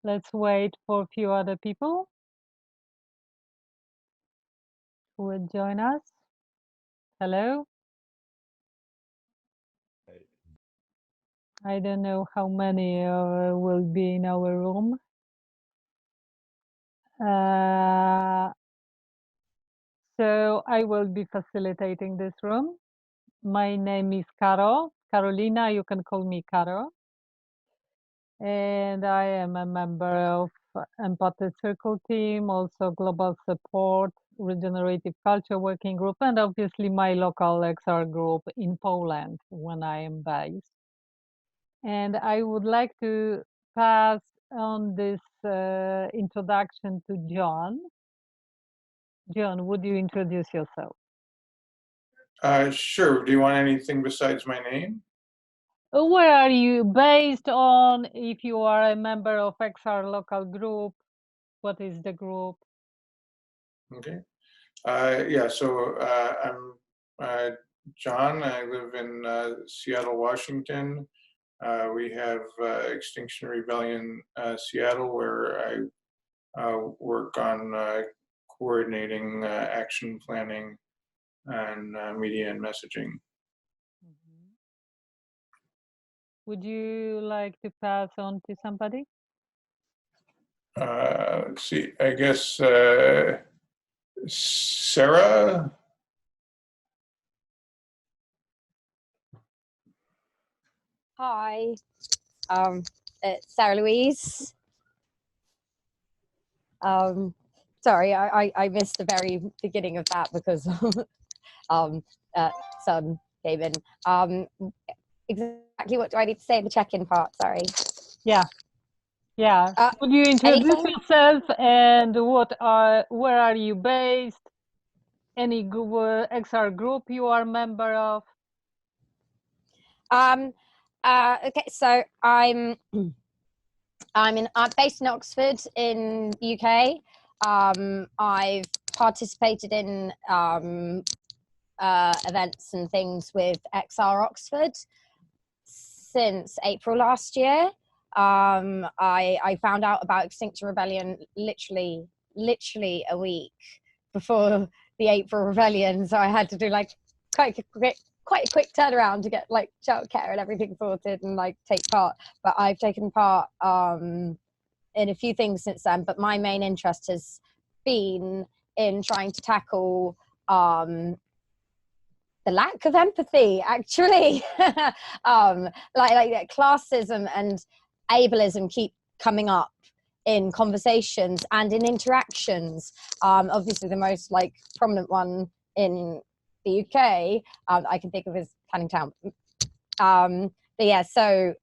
Let's wait for a few other people who will join us. Hello. I don't know how many will be in our room. So I will be facilitating this room. My name is Karolina, you can call me Karo. And I am a member of Empathy Circle team, also Global Support, Regenerative Culture Working Group, and obviously my local XR group in Poland when I am based. And I would like to pass on this introduction to John. John, would you introduce yourself? Sure. Do you want anything besides my name? Where are you based on? If you are a member of XR local group, what is the group? Okay. Yeah, so I'm John. I live in Seattle, Washington. We have Extinction Rebellion Seattle, where I work on coordinating action planning and media and messaging. Would you like to pass on to somebody? Let's see, I guess Sarah? Hi, it's Sarah Louise. Sorry, I missed the very beginning of that because son came in. Exactly what do I need to say in the check-in part? Sorry. Yeah. Would you introduce yourself and where are you based? Any XR group you are a member of? Okay, so I'm based in Oxford in UK. I've participated in events and things with XR Oxford since April last year. I found out about Extinction Rebellion literally a week before the April Rebellion, so I had to do like quite a quick turnaround to get like childcare and everything sorted and like take part. But I've taken part in a few things since then, but my main interest has been in trying to tackle the lack of empathy, actually. like classism and ableism keep coming up in conversations and in interactions. Obviously the most like prominent one in the UK I can think of is Canning Town. But yeah, so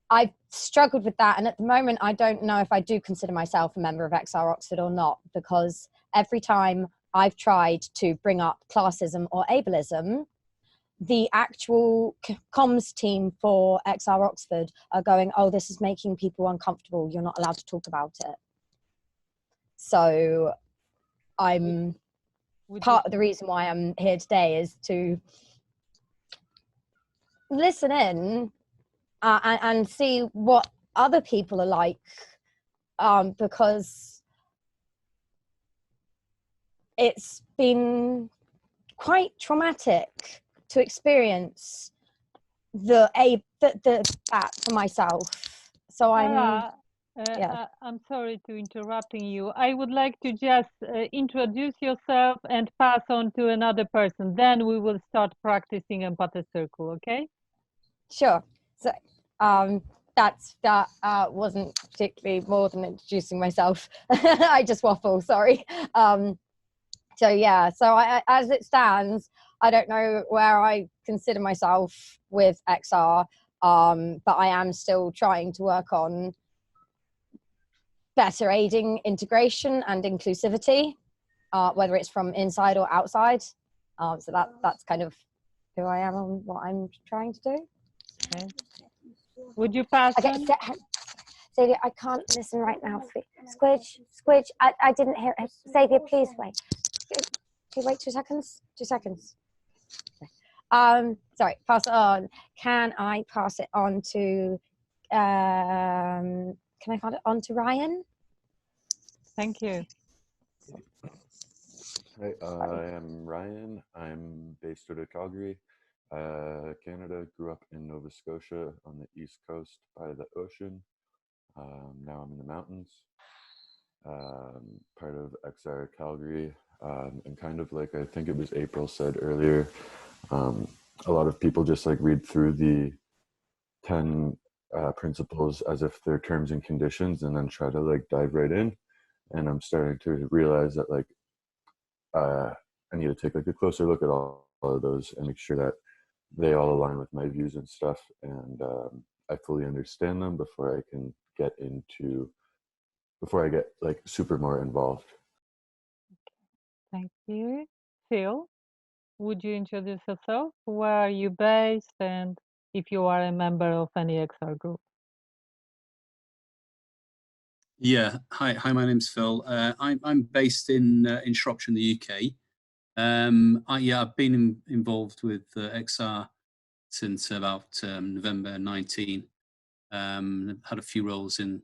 I've struggled with that, and at the moment I don't know if I do consider myself a member of XR Oxford or not, because every time I've tried to bring up classism or ableism, the actual comms team for XR Oxford are going, oh, this is making people uncomfortable, you're not allowed to talk about it. So I'm part of the reason why I'm here today is to listen in and see what other people are like, because it's been quite traumatic to experience that for myself. So I'm sorry to interrupting you. I would like to just introduce yourself and pass on to another person. Then we will start practicing Empathy Circle, okay? Sure. So that wasn't particularly more than introducing myself. I just waffle, sorry. So yeah, so as it stands, I don't know where I consider myself with XR, but I am still trying to work on better aiding integration and inclusivity, whether it's from inside or outside. So that's kind of who I am and what I'm trying to do. Okay. Would you pass on? Xavier, I can't listen right now. Squidge, I didn't hear it. Xavier, please wait. Can you wait 2 seconds? 2 seconds. Sorry, pass it on. Can I pass it on to can I hand it on to Ryan? Thank you. Hi, I am Ryan. I'm based out of Calgary, Canada. Grew up in Nova Scotia on the east coast by the ocean. Now I'm in the mountains. Part of XR Calgary, and kind of like I think it was April said earlier, a lot of people just like read through the 10 principles as if they're terms and conditions and then try to like dive right in. And I'm starting to realize that like I need to take like a closer look at all of those and make sure that they all align with my views and stuff, and I fully understand them before I can get into, before I get like super more involved. Thank you. Phil, would you introduce yourself? Where are you based, and if you are a member of any XR group? Yeah, hi. My name's Phil. I'm based in Shropshire in the UK. I've been involved with XR since about November 19. Had a few roles in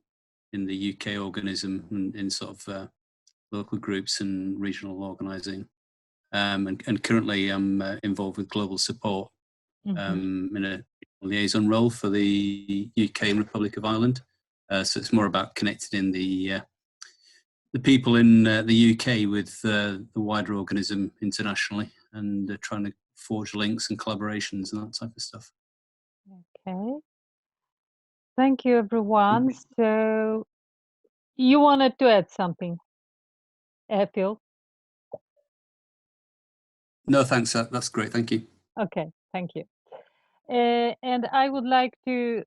the UK organism and in sort of local groups and regional organising. And currently I'm involved with global support in a liaison role for the UK and Republic of Ireland. So it's more about connecting in the people in the UK with the wider organism internationally, and trying to forge links and collaborations and that type of stuff. Okay. Thank you, everyone. So you wanted to add something, Phil? No, thanks. That's great. Thank you. Okay, thank you. And I would like to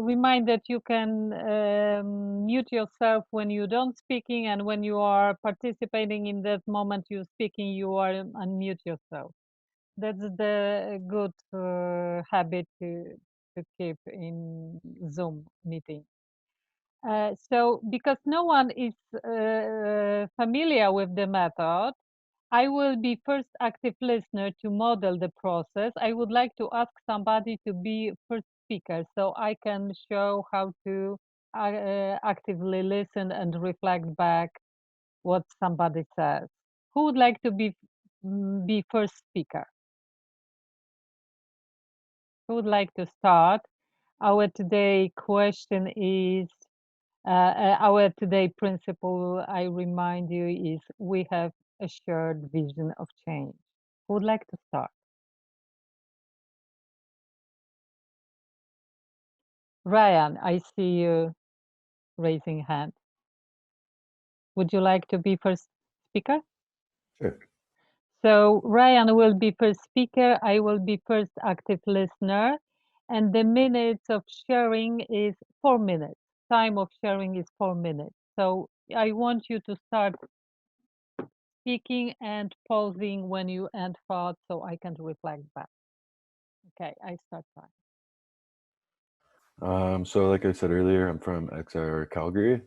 remind that you can mute yourself when you don't speaking, and when you are participating in that moment you're speaking, you are unmute yourself. That's the good habit to keep in Zoom meeting. So because no one is familiar with the method, I will be first active listener to model the process. I would like to ask somebody to be first speaker so I can show how to actively listen and reflect back what somebody says. Who would like to be first speaker? Who would like to start? Our today question is, our today principle, I remind you, is we have a shared vision of change. Who would like to start? Ryan, I see you raising hand. Would you like to be first speaker? Sure. So Ryan will be first speaker, I will be first active listener, and the minutes of sharing is 4 minutes. Time of sharing is 4 minutes. So I want you to start speaking and pausing when you end thought so I can reflect back. Okay, I start time. So like I said earlier, I'm from XR Calgary.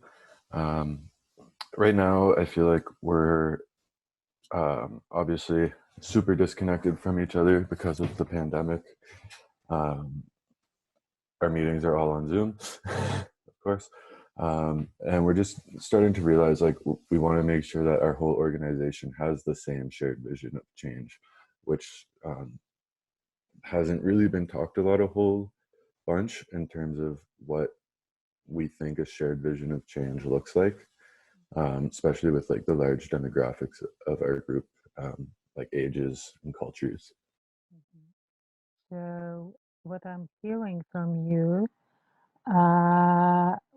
Right now, I feel like we're obviously super disconnected from each other because of the pandemic. Our meetings are all on Zoom, of course. And we're just starting to realize like we want to make sure that our whole organization has the same shared vision of change, which hasn't really been talked about a whole bunch in terms of what we think a shared vision of change looks like, especially with like the large demographics of our group, like ages and cultures. So what I'm hearing from you,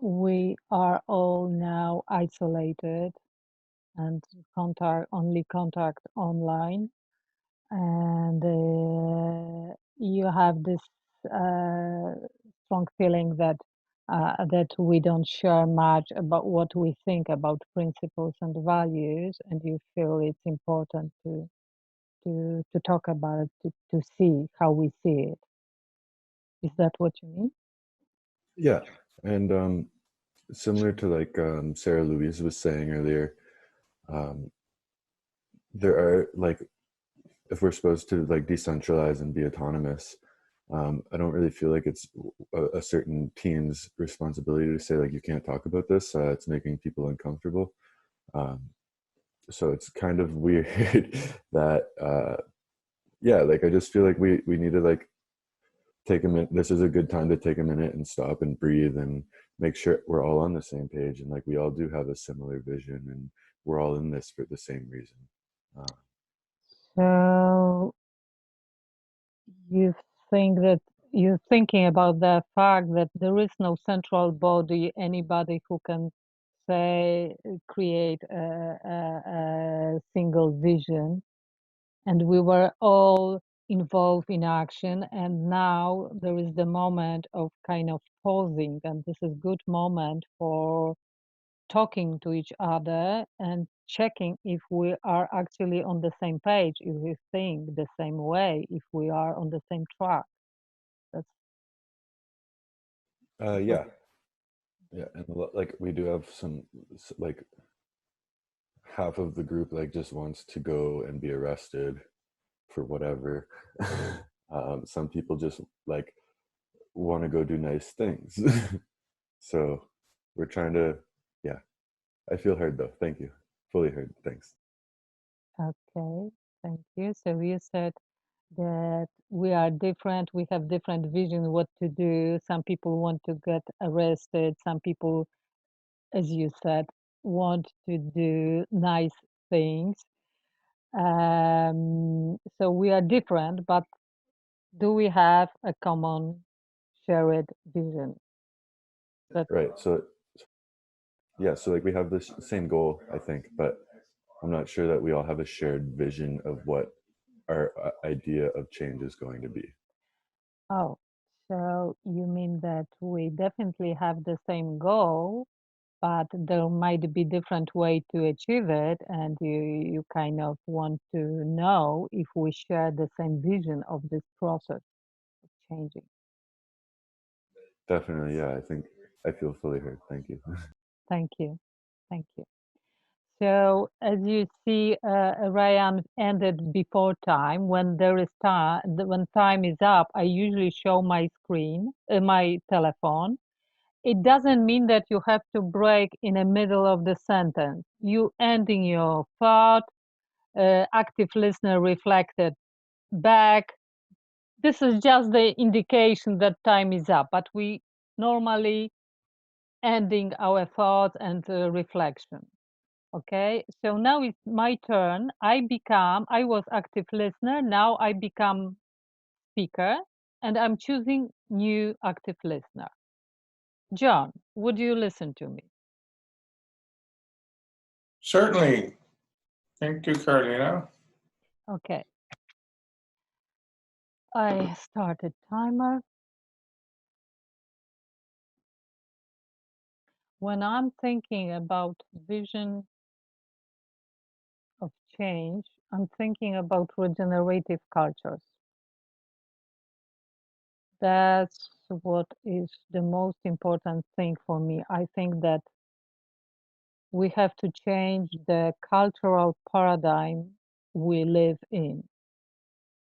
we are all now isolated and only contact online, and you have this strong feeling that that we don't share much about what we think about principles and values, and you feel it's important to talk about it, to see how we see it. Is that what you mean? Yeah, and similar to like Sarah Louise was saying earlier, there are like, if we're supposed to like decentralize and be autonomous, I don't really feel like it's a certain team's responsibility to say like you can't talk about this. It's making people uncomfortable. So it's kind of weird that yeah, like I just feel like we need to like take a minute. This is a good time to take a minute and stop and breathe and make sure we're all on the same page and like we all do have a similar vision and we're all in this for the same reason. So you think that you're thinking about the fact that there is no central body, anybody who can say, create a single vision. And we were all involved in action. And now there is the moment of kind of pausing. And this is good moment for talking to each other and checking if we are actually on the same page, if we think the same way, if we are on the same track. That's Yeah, and like we do have some like half of the group like just wants to go and be arrested for whatever. Some people just like want to go do nice things. So we're trying to, yeah. I feel heard though. Thank you. Fully heard. Thanks. okay. Thank you. So you said that we are different. We have different visions what to do. Some people want to get arrested. Some people, as you said, want to do nice things. So we are different, but do we have a common shared vision? Right. So yeah, so like we have this same goal, I think, but I'm not sure that we all have a shared vision of what our idea of change is going to be. Oh, so you mean that we definitely have the same goal, but there might be different way to achieve it, and you kind of want to know if we share the same vision of this process of changing. Definitely, yeah. I think I feel fully heard. Thank you. Thank you. Thank you. So as you see, Ryan ended before time. When there is time, when time is up, I usually show my screen, my telephone. It doesn't mean that you have to break in the middle of the sentence. You ending your thought, active listener reflected back. This is just the indication that time is up, but we normally ending our thoughts and reflection. Okay, so now it's my turn. I was active listener, now I become speaker, and I'm choosing new active listener. John, would you listen to me? Certainly. Thank you, Karolina. Okay. I started timer. When I'm thinking about vision of change, I'm thinking about regenerative cultures. That's what is the most important thing for me. I think that we have to change the cultural paradigm we live in.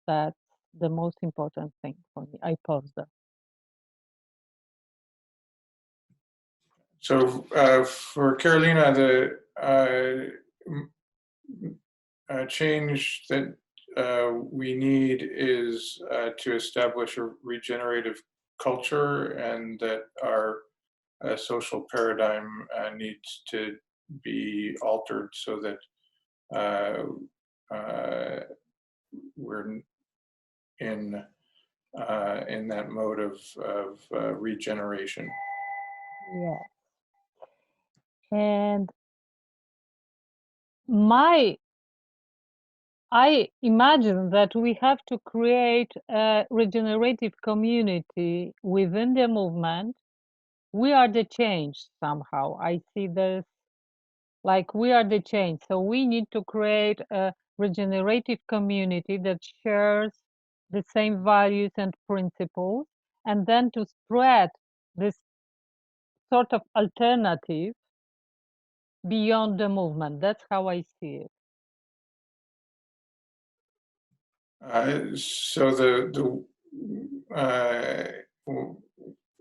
That's the most important thing for me. I pause there. So for Karolina, the change that we need is to establish a regenerative culture, and that our social paradigm needs to be altered so that we're in that mode of regeneration. Yeah. And I imagine that we have to create a regenerative community within the movement. We are the change somehow. I see this like we are the change. So we need to create a regenerative community that shares the same values and principles, and then to spread this sort of alternative beyond the movement. That's how I see it. So the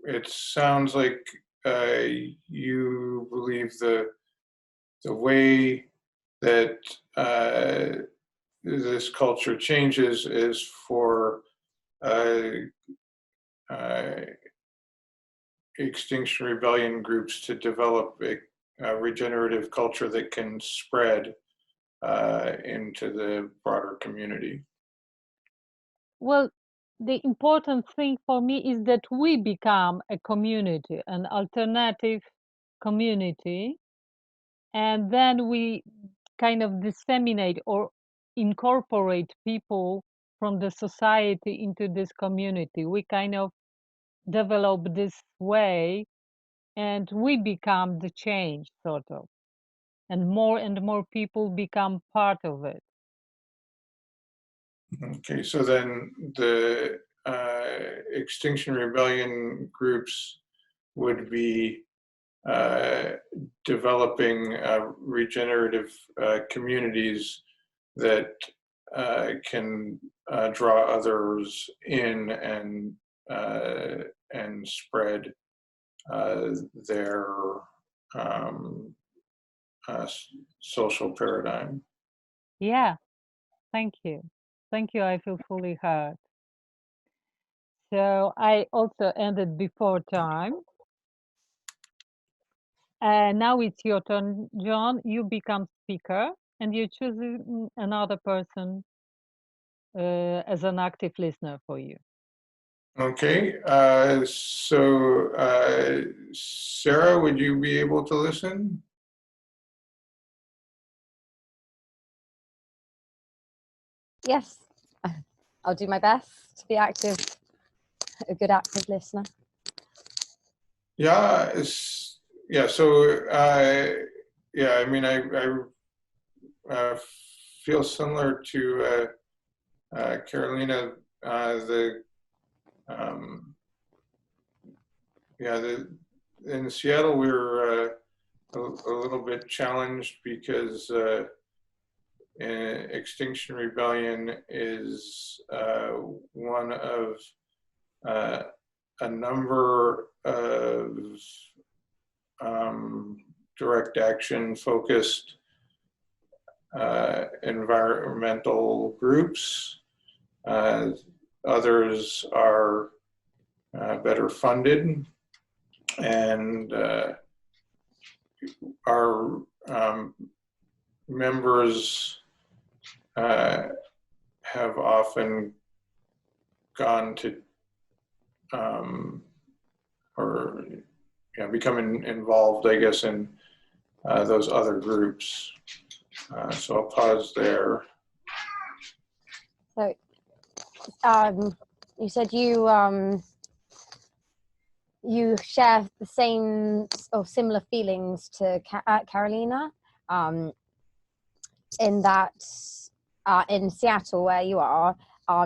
it sounds like you believe the way that this culture changes is for Extinction Rebellion groups to develop a regenerative culture that can spread into the broader community. Well, the important thing for me is that we become a community, an alternative community, and then we kind of disseminate or incorporate people from the society into this community. We kind of develop this way and we become the change, sort of. And more people become part of it. Okay, so then the Extinction Rebellion groups would be developing regenerative communities that can draw others in and spread their social paradigm. Yeah, thank you. Thank you, I feel fully heard. So I also ended before time. Now it's your turn, John. You become speaker and you choose another person as an active listener for you. Okay, so Sarah, would you be able to listen? Yes, I'll do my best to be active, a good active listener. Yeah, yeah. So yeah, I mean, I feel similar to Karolina. In Seattle we were a little bit challenged because Extinction Rebellion is one of a number of direct action focused environmental groups. Others are better funded, and our members have often gone to or become involved, I guess, in those other groups. So I'll pause there. So, you said you share the same or similar feelings to Karolina, in that in Seattle, where you are,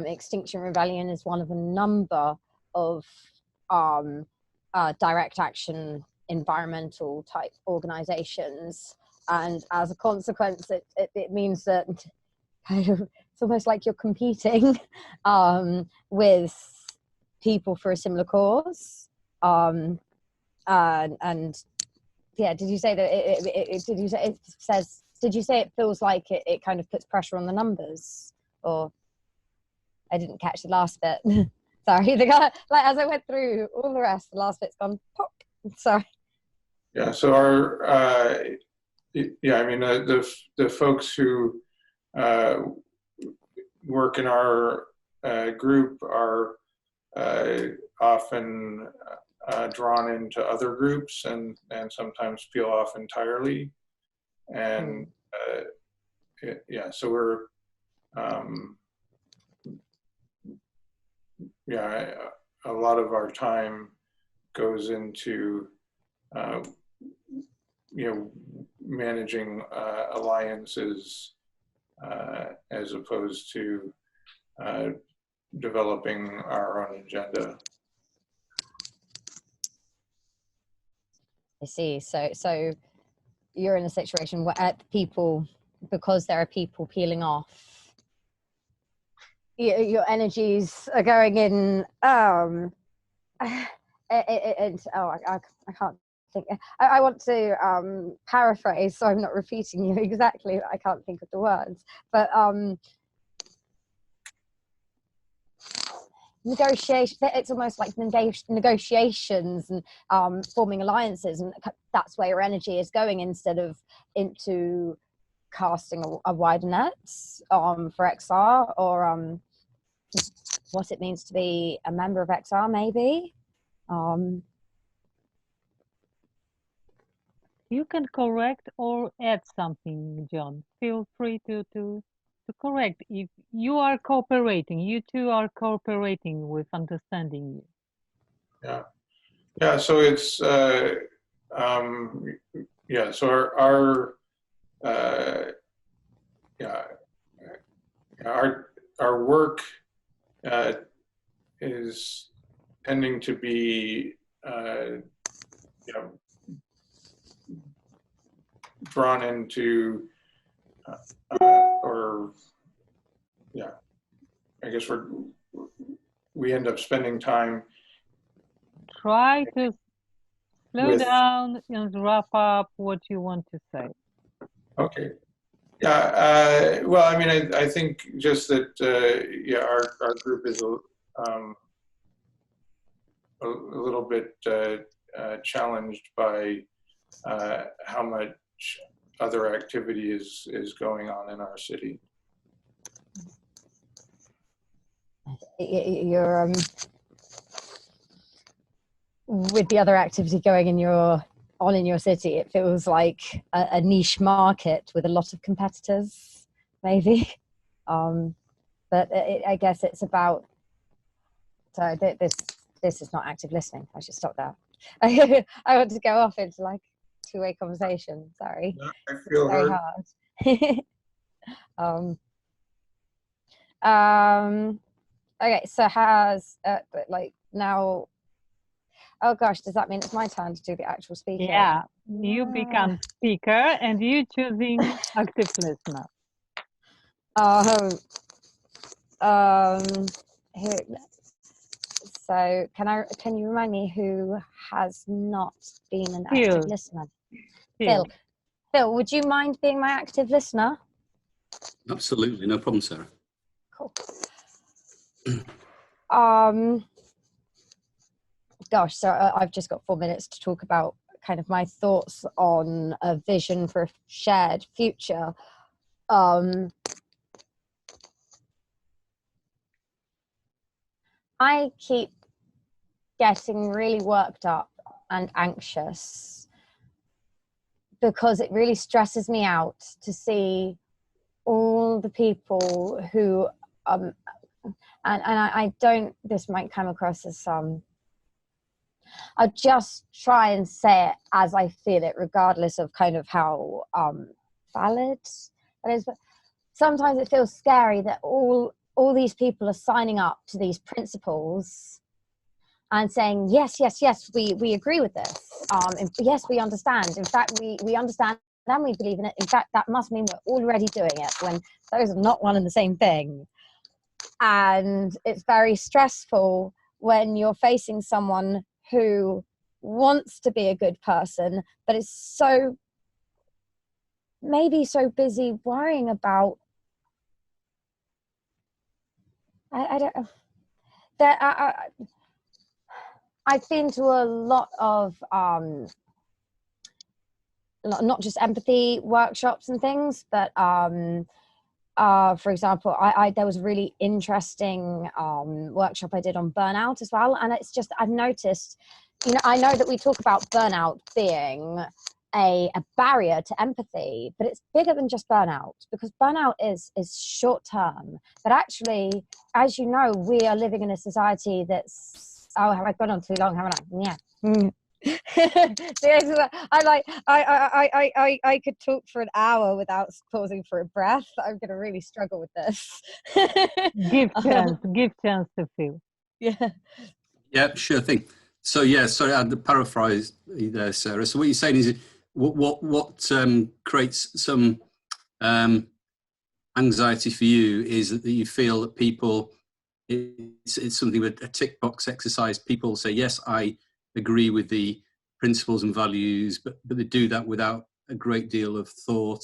Extinction Rebellion is one of a number of direct action environmental type organizations, and as a consequence it means that kind of it's almost like you're competing with people for a similar cause, and yeah, did you say that did you say it feels like it kind of puts pressure on the numbers? Or I didn't catch the last bit. Sorry, like as I went through all the rest, the last bit's gone pop. Sorry. Yeah, so our yeah, I mean the folks who work in our group are often drawn into other groups and sometimes peel off entirely. And yeah, so we're yeah, a lot of our time goes into managing alliances as opposed to developing our own agenda. I see. So you're in a situation where people, because there are people peeling off, your energies are going in. I can't think. I want to paraphrase, so I'm not repeating you exactly. I can't think of the words, but negotiation. It's almost like negotiations and forming alliances, and that's where your energy is going instead of into casting a wider net for XR, or what it means to be a member of XR, maybe. You can correct or add something, John. Feel free to correct if you are cooperating. You two are cooperating with understanding you. Yeah. Yeah. So it's yeah. So our yeah, our work is tending to be you know, drawn into or yeah, I guess we end up spending time. Try to slow With- down and wrap up what you want to say. Okay. Yeah. Well, I mean, I think just that yeah, our group is a little bit challenged by how much other activity is going on in our city. You're with the other activity going in your city, it feels like a niche market with a lot of competitors, maybe. But I guess it's about. So this is not active listening. I should stop that. I want to go off into like two-way conversation. Sorry. I feel very heard. Hard. Okay, so has like now. Oh gosh, does that mean it's my turn to do the actual speaking? Yeah, you become speaker and you choosing active listener. Who, so can you remind me who has not been an active listener? Phil, would you mind being my active listener? Absolutely, no problem, Sarah. Cool. Gosh, so I've just got 4 minutes to talk about kind of my thoughts on a vision for a shared future. I keep getting really worked up and anxious because it really stresses me out to see all the people who, and I don't, this might come across as I'll just try and say it as I feel it, regardless of kind of how valid it is. But sometimes it feels scary that all these people are signing up to these principles and saying, yes, we agree with this. Yes, we understand. In fact, we understand and we believe in it. In fact, that must mean we're already doing it, when those are not one and the same thing. And it's very stressful when you're facing someone who wants to be a good person, but is so busy worrying about, I don't know, that I've been to a lot of not just empathy workshops and things, but for example, there was a really interesting workshop I did on burnout as well. And it's just, I've noticed, I know that we talk about burnout being a barrier to empathy, but it's bigger than just burnout, because burnout is short term. But actually, as you know, we are living in a society that's, oh, have I gone on too long, haven't I? Yeah. I could talk for an hour without pausing for a breath. I'm going to really struggle with this. Give chance to Phil. Yeah, sure thing. So yeah, sorry, I had to paraphrase there, Sarah. So what you're saying is, what creates some anxiety for you is that you feel that people, it's something with a tick box exercise. People say, yes, I agree with the principles and values, but they do that without a great deal of thought.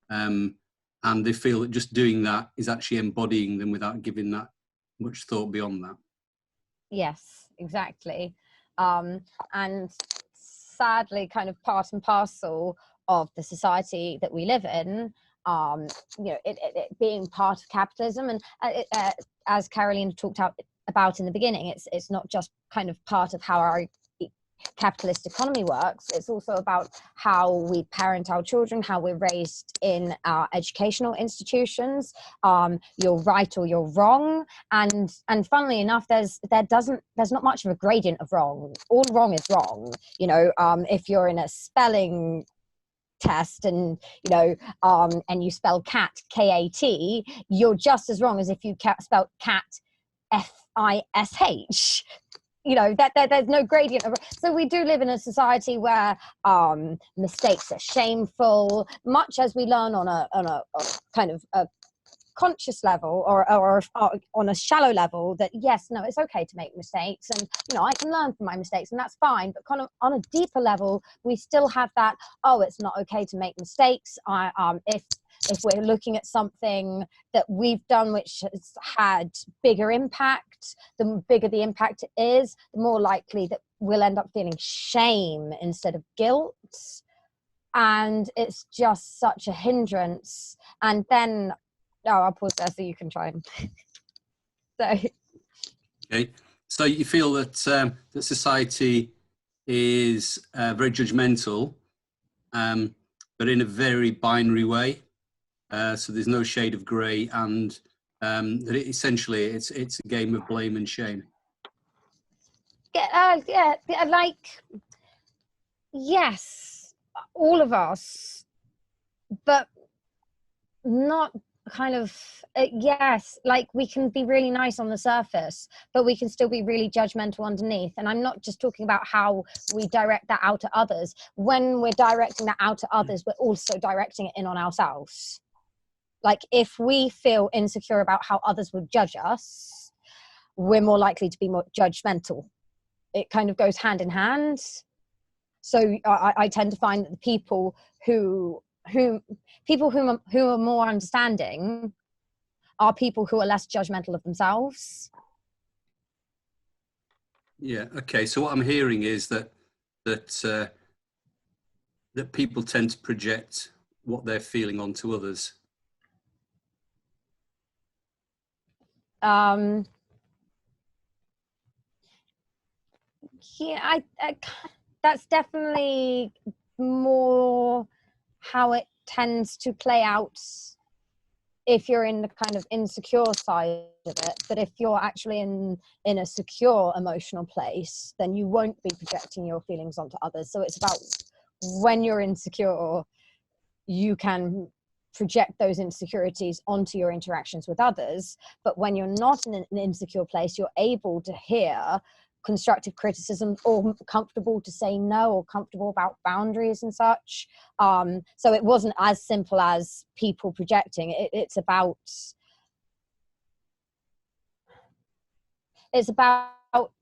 And they feel that just doing that is actually embodying them without giving that much thought beyond that. Yes, exactly. And sadly, kind of part and parcel of the society that we live in, you know, it being part of capitalism, and as Karolina talked about in the beginning, it's not just kind of part of how our capitalist economy works. It's also about how we parent our children, how we're raised in our educational institutions. You're right or you're wrong, and funnily enough, there's not much of a gradient of wrong. All wrong is wrong. You know, if you're in a spelling test and you know and you spell cat K-A-T, you're just as wrong as if you spelled cat F-I-S-H. You know, that there's no gradient of, so we do live in a society where mistakes are shameful, much as we learn on a kind of a conscious level or on a shallow level that yes, no, it's okay to make mistakes, and you know, I can learn from my mistakes and that's fine. But kind of on a deeper level, we still have that, oh, it's not okay to make mistakes. If we're looking at something that we've done which has had bigger impact, the bigger the impact is, the more likely that we'll end up feeling shame instead of guilt. And it's just such a hindrance. And then, I'll pause there so you can try and so. Okay, so you feel that that society is very judgmental, but in a very binary way. So there's no shade of grey, and that essentially it's a game of blame and shame. Yeah, like yes, all of us, but not kind of yes, like we can be really nice on the surface, but we can still be really judgmental underneath. And I'm not just talking about how we direct that out to others. When we're directing that out to others, we're also directing it in on ourselves. Like if we feel insecure about how others would judge us, we're more likely to be more judgmental. It kind of goes hand in hand. So I tend to find that the people who are more understanding are people who are less judgmental of themselves. Yeah. Okay. So what I'm hearing is that people tend to project what they're feeling onto others. Yeah, I that's definitely more how it tends to play out if you're in the kind of insecure side of it. But if you're actually in a secure emotional place, then you won't be projecting your feelings onto others. So it's about when you're insecure, you can project those insecurities onto your interactions with others. But when you're not in an insecure place, you're able to hear constructive criticism, or comfortable to say no, or comfortable about boundaries and such. So it wasn't as simple as people projecting. It's about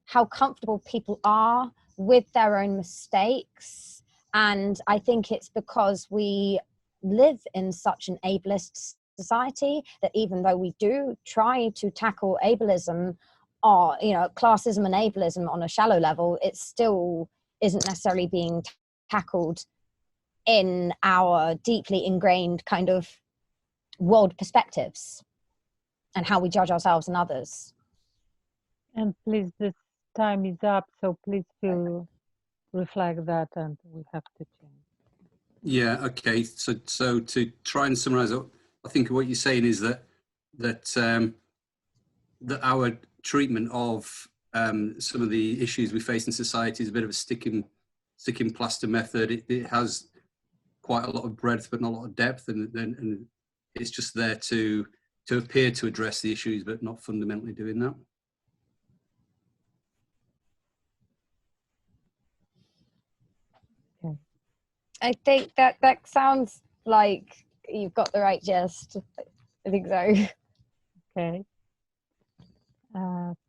how comfortable people are with their own mistakes. And I think it's because we live in such an ableist society that even though we do try to tackle ableism, or you know, classism and ableism on a shallow level, it still isn't necessarily being tackled in our deeply ingrained kind of world perspectives and how we judge ourselves and others. And please, this time is up, so please feel reflect that, and we have to change. Yeah. Okay. So to try and summarize, I think what you're saying is that our treatment of some of the issues we face in society is a bit of a sticking plaster method. It has quite a lot of breadth, but not a lot of depth, and it's just there to appear to address the issues, but not fundamentally doing that. Okay. I think that sounds like you've got the right gist. I think so. Okay.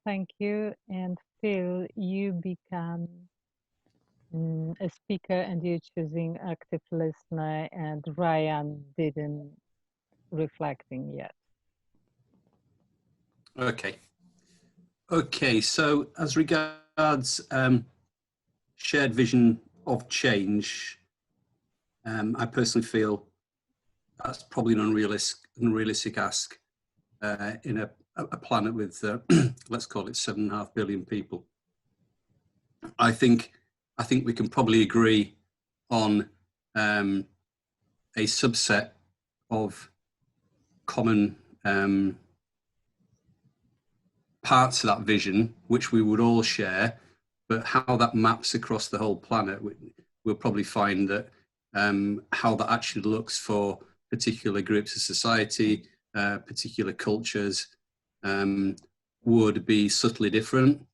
Thank you. And Phil, you become a speaker and you're choosing active listener, and Ryan didn't reflecting yet. Okay. Okay, so as regards shared vision of change, I personally feel that's probably an unrealistic ask in a planet with, let's call it 7.5 billion people. I think we can probably agree on a subset of common parts of that vision, which we would all share, but how that maps across the whole planet, we'll probably find that how that actually looks for particular groups of society, particular cultures, would be subtly different.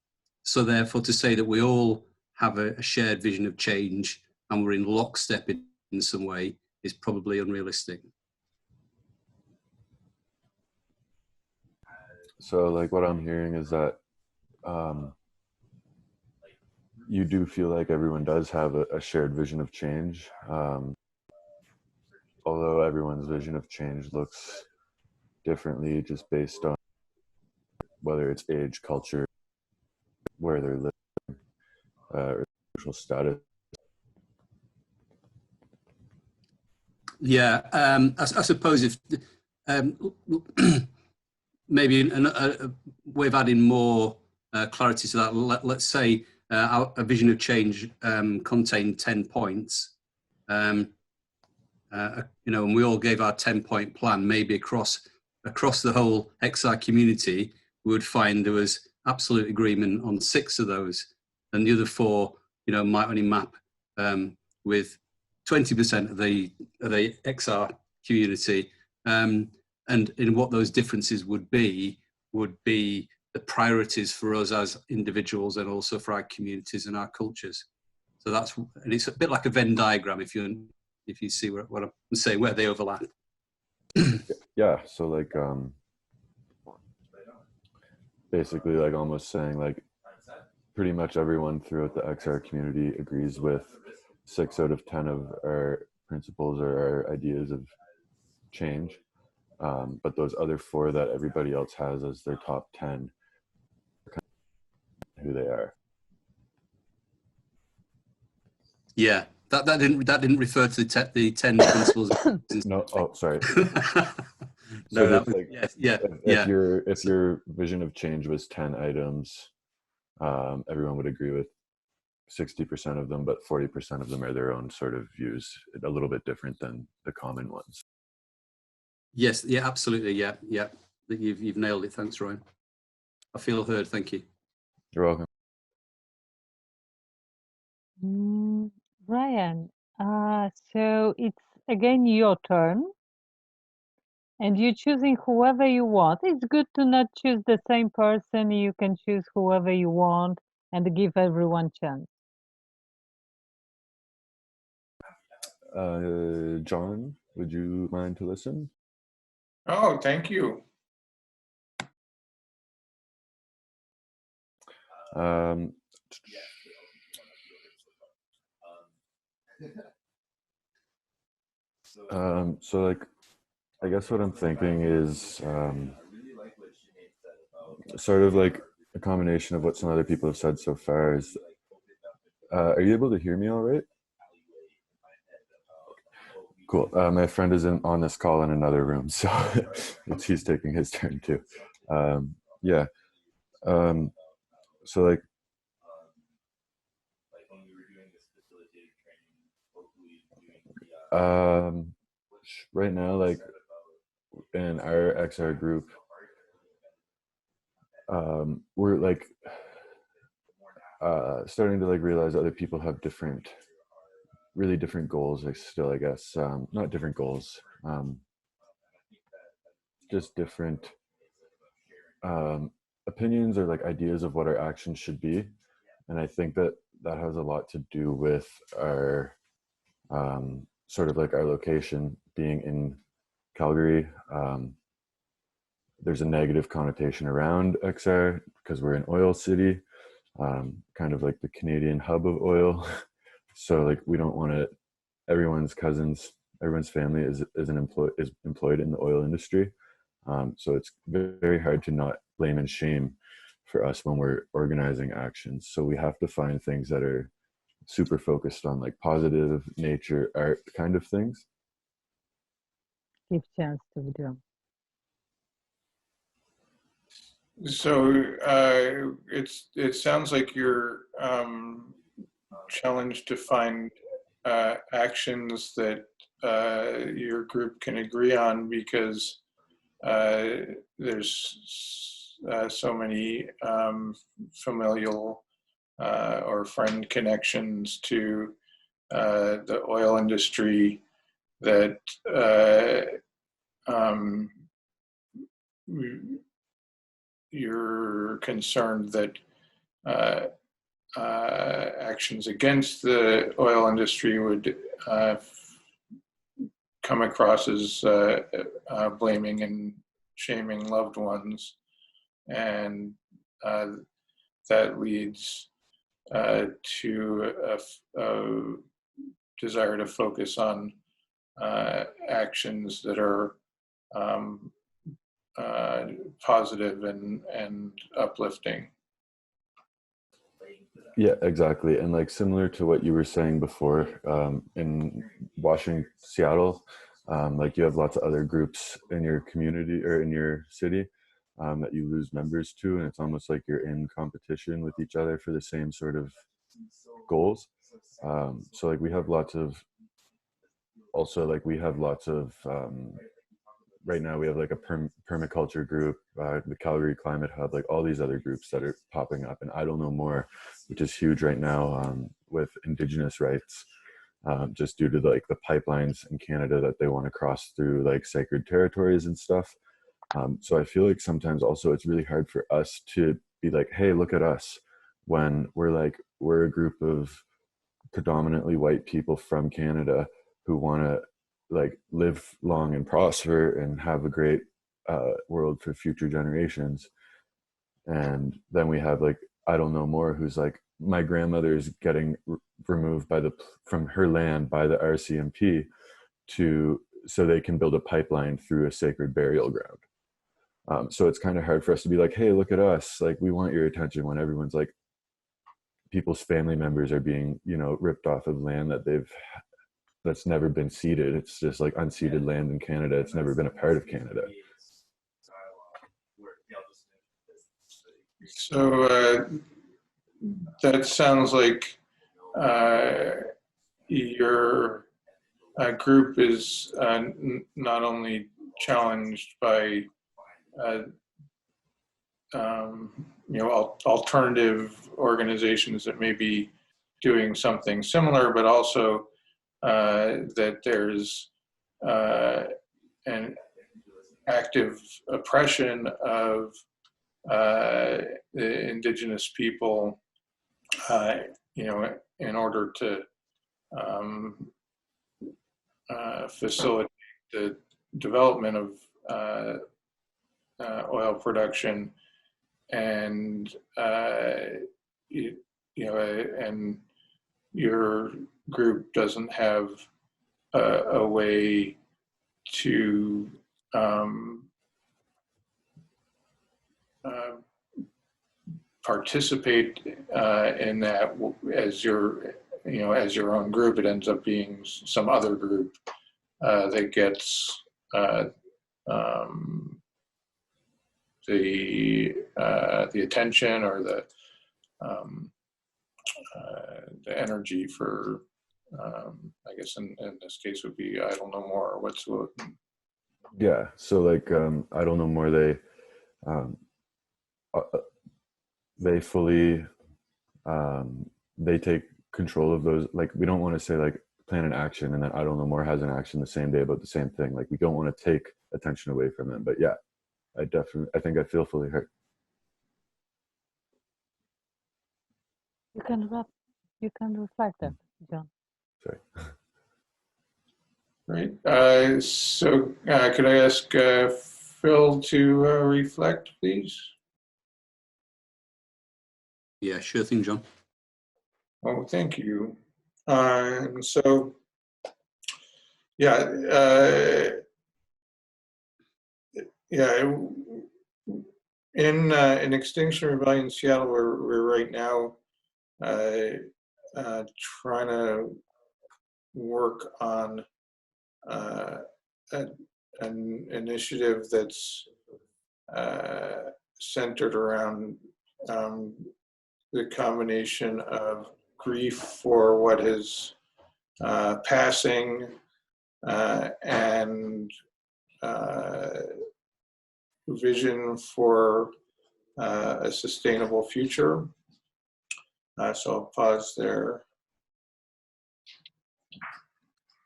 So therefore, to say that we all have a shared vision of change and we're in lockstep in some way is probably unrealistic. So like what I'm hearing is that you do feel like everyone does have a shared vision of change, although everyone's vision of change looks differently just based on whether it's age, culture, where they're living, or social status. Yeah, I suppose if maybe a way of adding more clarity to that, let's say a vision of change contained 10 points, you know, and we all gave our 10-point plan, maybe across the whole XR community, we would find there was absolute agreement on 6 of those, and the other 4, you know, might only map with 20% of the XR community, and in what those differences would be the priorities for us as individuals and also for our communities and our cultures. So that's, and it's a bit like a Venn diagram if you see what I'm saying, where they overlap. Yeah, so like basically like almost saying like pretty much everyone throughout the XR community agrees with 6 out of 10 of our principles or our ideas of change, but those other 4 that everybody else has as their top 10 who they are. Yeah, that didn't refer to the 10 principles. No, oh sorry. No, So that was, like, yeah. if your vision of change was 10 items, everyone would agree with 60% of them, but 40% of them are their own sort of views, a little bit different than the common ones. Yes, yeah, absolutely, yeah. You've nailed it. Thanks, Ryan. I feel heard. Thank you. You're welcome. Ryan, so it's again your turn, and you're choosing whoever you want. It's good to not choose the same person. You can choose whoever you want and give everyone chance. John, would you mind to listen? Oh, thank you. So like, I guess what I'm thinking is sort of like a combination of what some other people have said so far. Is are you able to hear me all right? Cool. My friend is on this call in another room, so he's taking his turn too. Yeah. So like, right now, like in our XR group, we're like starting to like realize other people have really different goals. Like still, I guess, not different goals, just different opinions or like ideas of what our actions should be. And I think that has a lot to do with our sort of like our location being in Calgary. there's a negative connotation around XR because we're an oil city, kind of like the Canadian hub of oil. So like we don't want to, everyone's family is employed in the oil industry. So it's very hard to not blame and shame for us when we're organizing actions. So we have to find things that are super focused on like positive nature, art kind of things. Give chance to do. So it sounds like you're challenged to find actions that your group can agree on, because there's so many familial or friend connections to the oil industry that you're concerned that actions against the oil industry would come across as blaming and shaming loved ones, and that leads to a desire to focus on actions that are positive and uplifting. Yeah, exactly. And like similar to what you were saying before, in Washington, Seattle, like you have lots of other groups in your community or in your city that you lose members to, and it's almost like you're in competition with each other for the same sort of goals. So like we have lots of, right now we have like a permaculture group, the Calgary Climate Hub, like all these other groups that are popping up, and I don't know more, which is huge right now with Indigenous rights, just due to like the pipelines in Canada that they want to cross through like sacred territories and stuff. So I feel like sometimes also it's really hard for us to be like, hey, look at us, when we're a group of predominantly white people from Canada who want to like live long and prosper and have a great world for future generations. And then we have like, I don't know more, who's like, my grandmother is getting removed from her land by the RCMP so they can build a pipeline through a sacred burial ground. So it's kind of hard for us to be like, hey, look at us, like we want your attention, when everyone's like, people's family members are being, ripped off of land that's never been ceded. It's just like unceded land in Canada. It's never been a part of Canada. So that sounds like your group is not only challenged by alternative organizations that may be doing something similar, but also that there's an active oppression of the Indigenous people, in order to facilitate the development of oil production, and and your group doesn't have a way to participate in that as your own group. It ends up being some other group that gets the attention or the energy for, I guess in this case would be I don't know more. Yeah, so like I don't know more, they fully they take control of those. Like we don't want to say like plan an action and then I don't know more has an action the same day about the same thing. Like we don't want to take attention away from them. But yeah, I think I feel fully heard. You can reflect that, John. Sorry. Right. So could I ask Phil to reflect, please? Yeah, sure thing, John. Oh, thank you. And so, yeah, in Extinction Rebellion Seattle, we're right now trying to work on an initiative that's centered around the combination of grief for what is passing and vision for a sustainable future. So I'll pause there.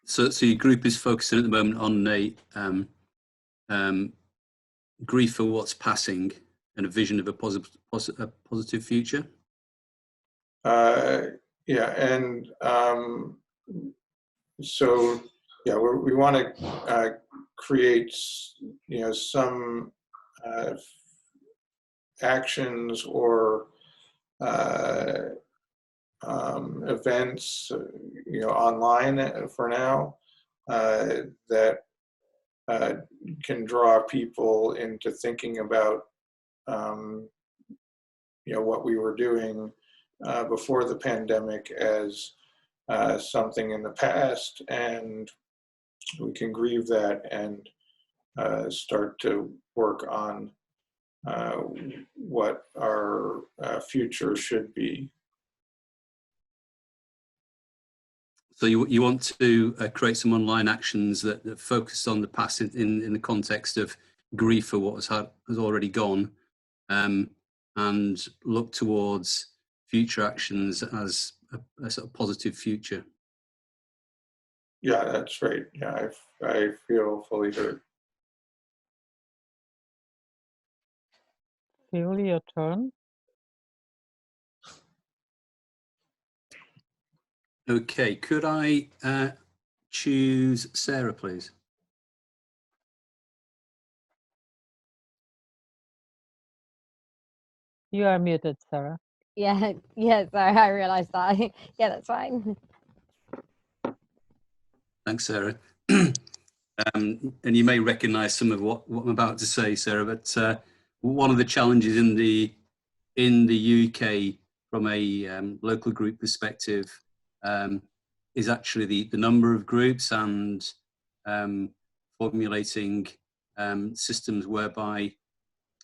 So your group is focusing at the moment on a grief for what's passing and a vision of a positive future. Yeah, and so yeah, we want to create, some actions or events, online for now that can draw people into thinking about, what we were doing before the pandemic as something in the past, and we can grieve that and start to work on what our future should be. So you want to create some online actions that focus on the past in the context of grief for what has already gone, and look towards future actions as a sort of positive future. Yeah, that's right. Yeah, I feel fully heard. Phil, your turn. Okay, could I choose Sarah, please? You are muted, Sarah. Yeah, yeah, sorry, I realized that. Yeah, that's fine. Thanks, Sarah. And you may recognize some of what I'm about to say, Sarah, but one of the challenges in the UK from a local group perspective is actually the number of groups and formulating systems whereby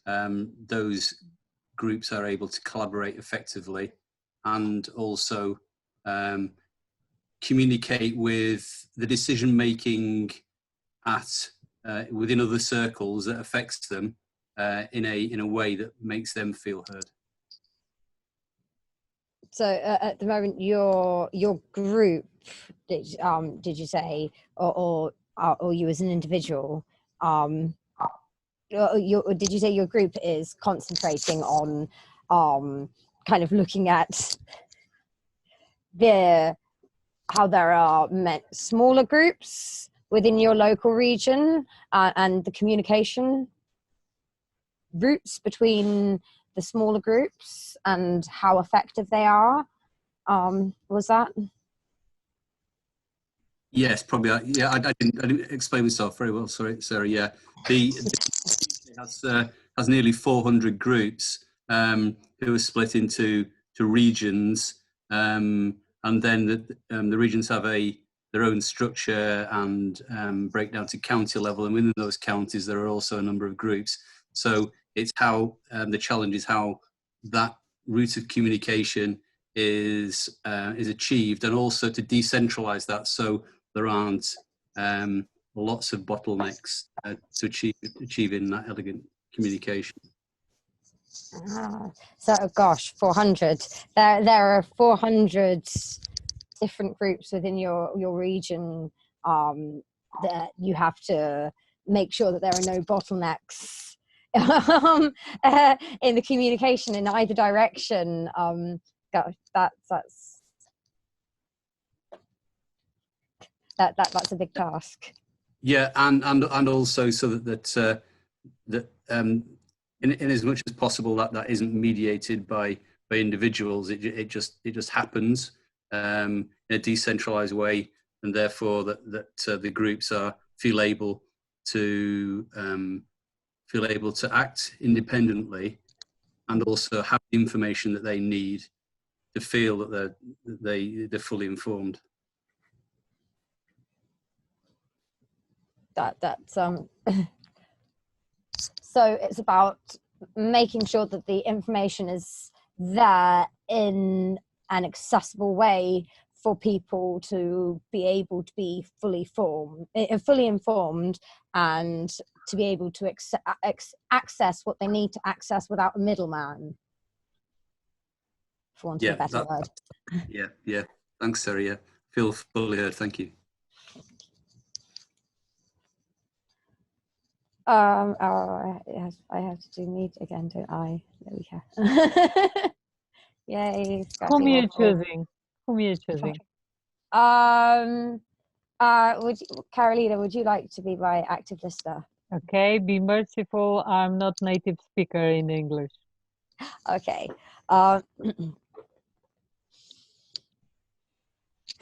those groups are able to collaborate effectively and also communicate with the decision making at within other circles that affects them in a way that makes them feel heard. So at the moment, your group, did you say, or you as an individual, did you say your group is concentrating on kind of looking at how there are smaller groups within your local region and the communication routes between the smaller groups and how effective they are? Was that? Yes, probably. Yeah, I didn't explain myself very well. Sorry, Sarah. Yeah, the has nearly 400 groups who are split into regions, and then the regions have their own structure and break down to county level, and within those counties there are also a number of groups. So it's how the challenge is how that route of communication is achieved, and also to decentralize that so there aren't lots of bottlenecks to achieving that elegant communication. So gosh, 400. There are 400 different groups within your region that you have to make sure that there are no bottlenecks in the communication in either direction. Gosh, that's a big task. Yeah, and also so that that in as much as possible that isn't mediated by individuals. It just happens in a decentralized way, and therefore that the groups feel able to act independently, and also have the information that they need to feel that they're fully informed. That's so it's about making sure that the information is there in an accessible way for people to be able to be fully informed, and to be able to access what they need to access without a middleman, for want of a better word. Yeah. Thanks, Sarah. Yeah, feel fully heard. Thank you. I have to do mute again, don't I? There we go. Yay! Whom are you choosing? Whom are you choosing? Karolina, would you like to be my active listener? Okay, be merciful. I'm not native speaker in English. Okay.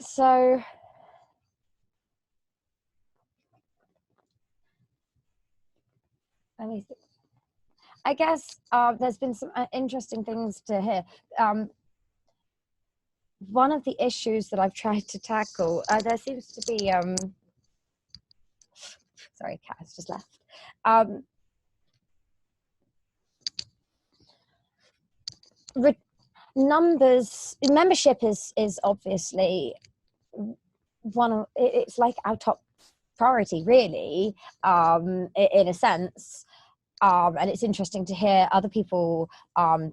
So let me think. I guess there's been some interesting things to hear. One of the issues that I've tried to tackle, there seems to be, sorry, cat has just left. Membership is obviously it's like our top priority, really, in a sense. And it's interesting to hear other people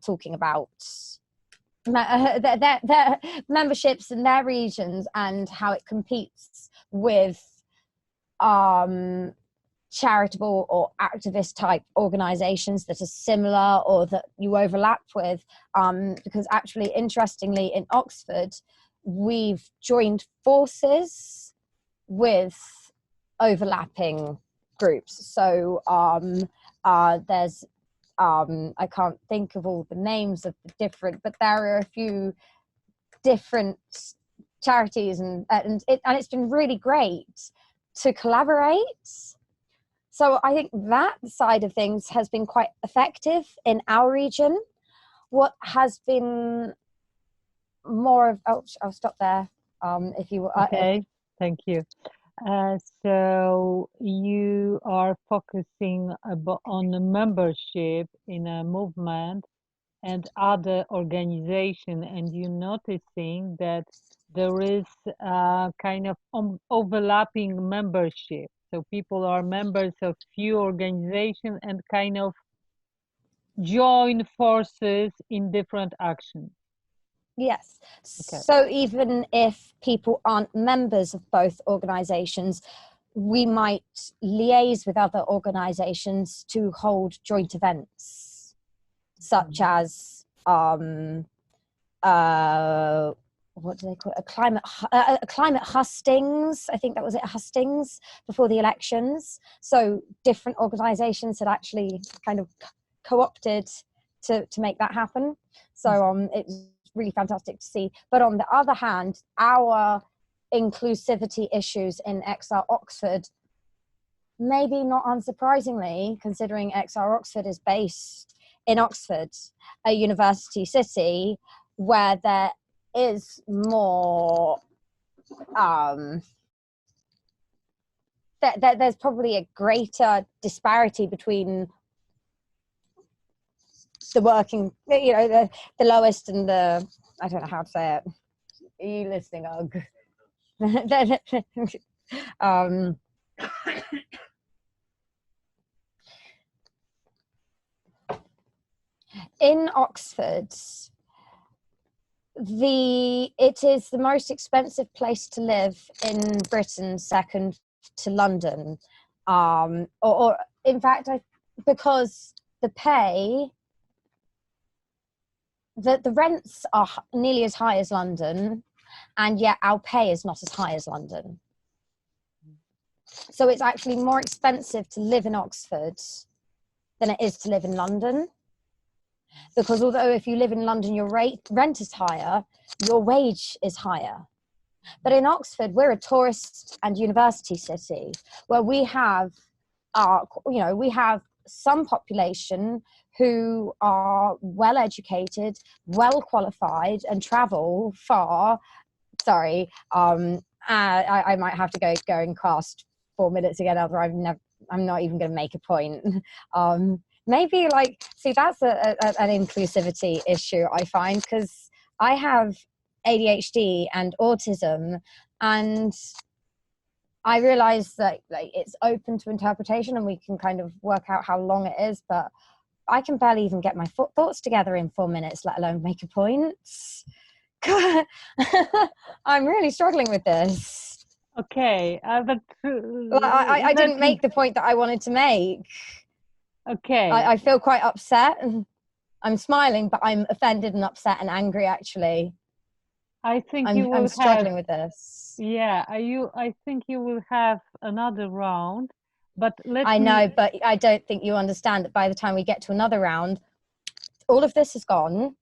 talking about their memberships in their regions and how it competes with charitable or activist type organizations that are similar or that you overlap with, because actually, interestingly, in Oxford we've joined forces with overlapping groups. So there's I can't think of all the names of the different, but there are a few different charities, and it's been really great to collaborate. So I think that side of things has been quite effective in our region. What has been more of, I'll stop there. If you okay, thank you. So you are focusing on the membership in a movement and other organization, and you're noticing that there is a kind of overlapping membership. So people are members of few organizations and kind of join forces in different actions. Yes. Okay. So even if people aren't members of both organizations, we might liaise with other organizations to hold joint events, such as what do they call it? A climate hustings. I think that was it, hustings before the elections. So different organizations had actually kind of co-opted to make that happen. So it's really fantastic to see. But on the other hand, our inclusivity issues in XR Oxford, maybe not unsurprisingly, considering XR Oxford is based in Oxford, a university city, where there is more there's probably a greater disparity between the working, the lowest and the, I don't know how to say it. Are you listening, Ugg? In Oxford, it is the most expensive place to live in Britain, second to London, or in fact, because the pay, the rents are nearly as high as London, and yet our pay is not as high as London. So it's actually more expensive to live in Oxford than it is to live in London. Because although if you live in London, your rent is higher, your wage is higher. But in Oxford, we're a tourist and university city where we have, we have some population who are well educated, well qualified, and travel far. Sorry, I might have to go and cast 4 minutes again. Otherwise, I'm not even going to make a point. Maybe see, that's an inclusivity issue I find, because I have ADHD and autism, and I realize that it's open to interpretation and we can kind of work out how long it is, but I can barely even get my thoughts together in 4 minutes, let alone make a point. I'm really struggling with this. Okay, but I didn't make the point that I wanted to make. Okay. I feel quite upset. I'm smiling, but I'm offended and upset and angry, actually. I think I'm struggling with this. Yeah, I think you will have another round, but I know, but I don't think you understand that by the time we get to another round, all of this is gone.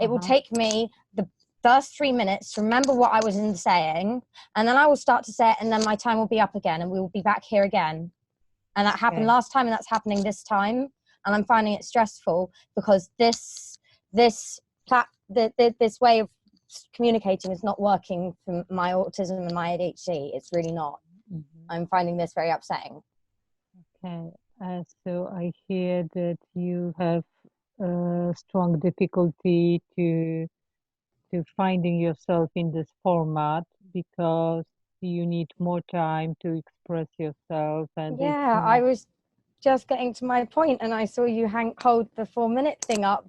It will take me the first 3 minutes to remember what I was saying, and then I will start to say it, and then my time will be up again, and we will be back here again. And that happened last time, and that's happening this time, and I'm finding it stressful because this way of communicating is not working for my autism and my ADHD. It's really not. I'm finding this very upsetting. Okay, so I hear that you have strong difficulty to finding yourself in this format because you need more time to express yourself. And yeah, I was just getting to my point, and I saw you hold the 4 minute thing up,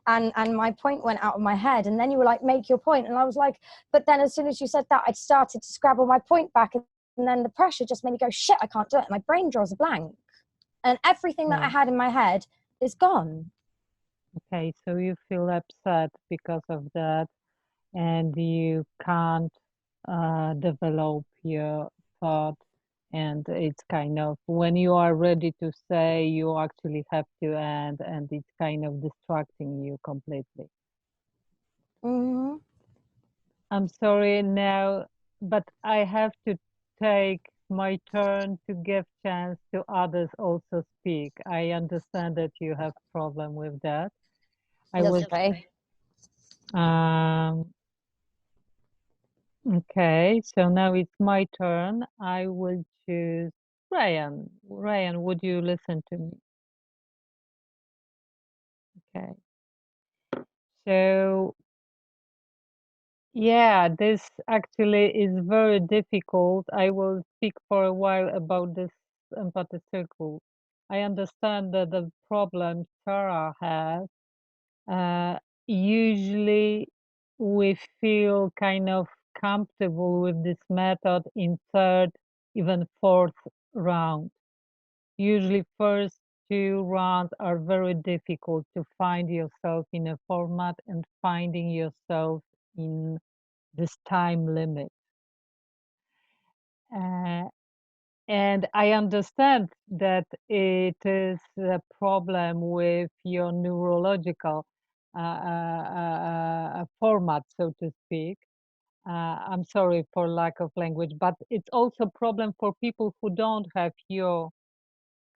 and my point went out of my head, and then you were like, make your point, and I was like, but then as soon as you said that, I started to scrabble my point back, and then the pressure just made me go, shit, I can't do it. My brain draws a blank, and everything that I had in my head is gone. Okay, so you feel upset because of that, and you can't develop your thought, and it's kind of, when you are ready to say, you actually have to end, and it's kind of distracting you completely. I'm sorry now, but I have to take my turn to give chance to others also speak. I understand that you have problem with that. Okay. Okay, so now it's my turn. I will choose Ryan. Ryan, would you listen to me? Okay. So, yeah, this actually is very difficult. I will speak for a while about this empathy circle. I understand that the problem Sarah has, usually we feel kind of comfortable with this method in third, even fourth round. Usually first 2 rounds are very difficult to find yourself in a format and finding yourself in this time limit. And I understand that it is a problem with your neurological format, so to speak. I'm sorry for lack of language, but it's also a problem for people who don't have your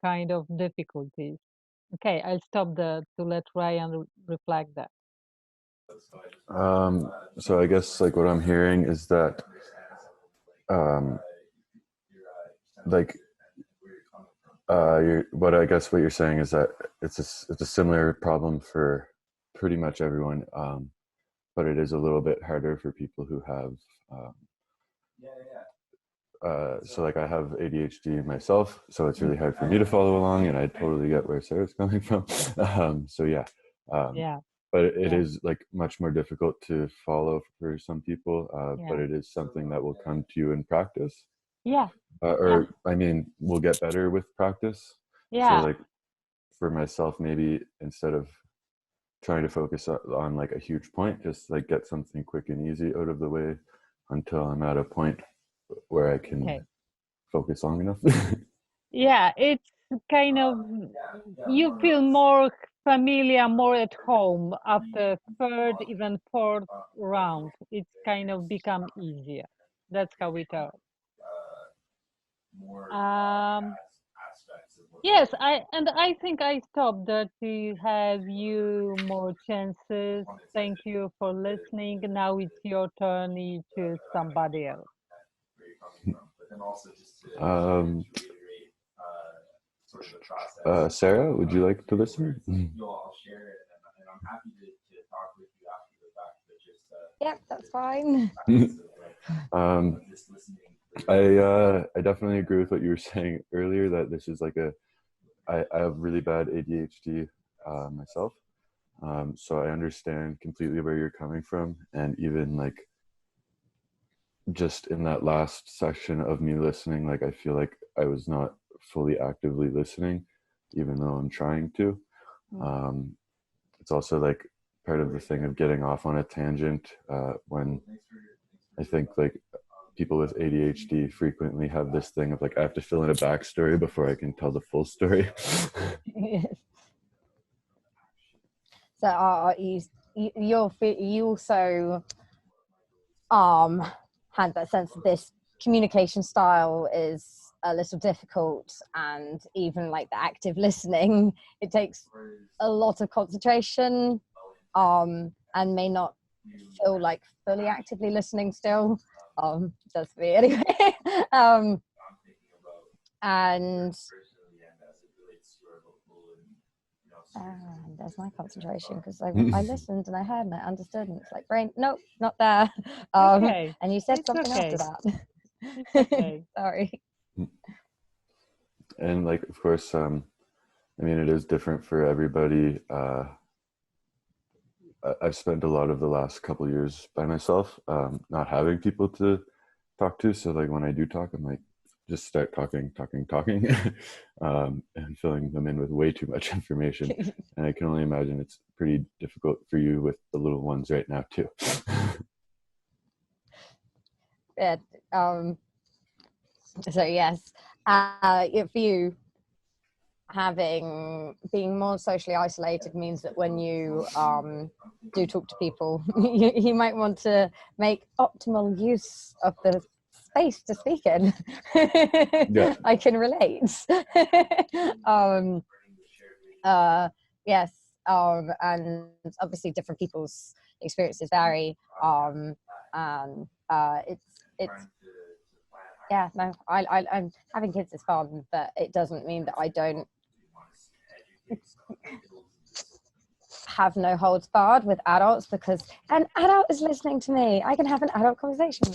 kind of difficulties. Okay, I'll stop to let Ryan reflect that. So I guess what I'm hearing is that what you're saying is that it's a similar problem for pretty much everyone, but it is a little bit harder for people who have I have ADHD myself, so it's really hard for me to follow along, and I totally get where Sarah's coming from. But it is much more difficult to follow for some people, but it is something that will come to you in practice. I mean, we'll get better with practice. So for myself, maybe instead of trying to focus on a huge point, just get something quick and easy out of the way until I'm at a point where I can focus long enough. Yeah, kind of, you feel more familiar, more at home after third, even fourth round. It's kind of become easier. That's how it is. Yes, I think I stopped that to have you more chances. Thank you for listening. Now it's your turn. You choose somebody else. Um, Sarah, would you like to listen? Yep, that's fine. um, I definitely agree with what you were saying earlier, that this is like I have really bad ADHD myself. So I understand completely where you're coming from. And even like just in that last section of me listening, like I feel like I was not fully actively listening, even though I'm trying to. It's also like part of the thing of getting off on a tangent when I think like people with ADHD frequently have this thing of like, I have to fill in a backstory before I can tell the full story. So you also had that sense that this communication style is a little difficult, and even like the active listening, it takes a lot of concentration, and may not feel like fully actively listening still. Does for me anyway. And there's my concentration, because I listened and I heard and I understood, and it's like, brain, nope, not there. Okay. And you said It's something okay. after that. It's okay. Sorry. And like, of course, I mean, it is different for everybody. I've spent a lot of the last couple of years by myself, not having people to talk to. So like when I do talk, I'm like, just start talking, and filling them in with way too much information. And I can only imagine it's pretty difficult for you with the little ones right now too. Yeah. So yes, for you, being more socially isolated means that when you do talk to people, you might want to make optimal use of the space to speak in. Yeah. I can relate. Yes, and obviously different people's experiences vary, and it's yeah, no, I'm having kids is fun, but it doesn't mean that I don't have no holds barred with adults, because an adult is listening to me. I can have an adult conversation.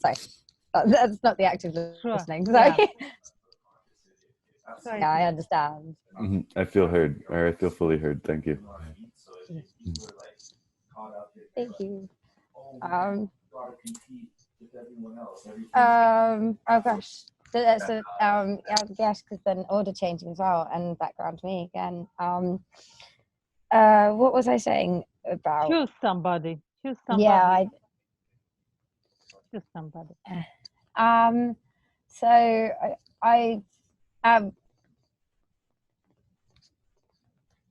Sorry, that's not the active listening. Sorry. Yeah. Yeah, I understand. I feel heard, or I feel fully heard. Thank you. Thank you. Oh gosh. So yeah, yes, because then order changing as well, and background to me again. What was I saying about? Choose somebody. Choose somebody. Yeah, choose somebody. So I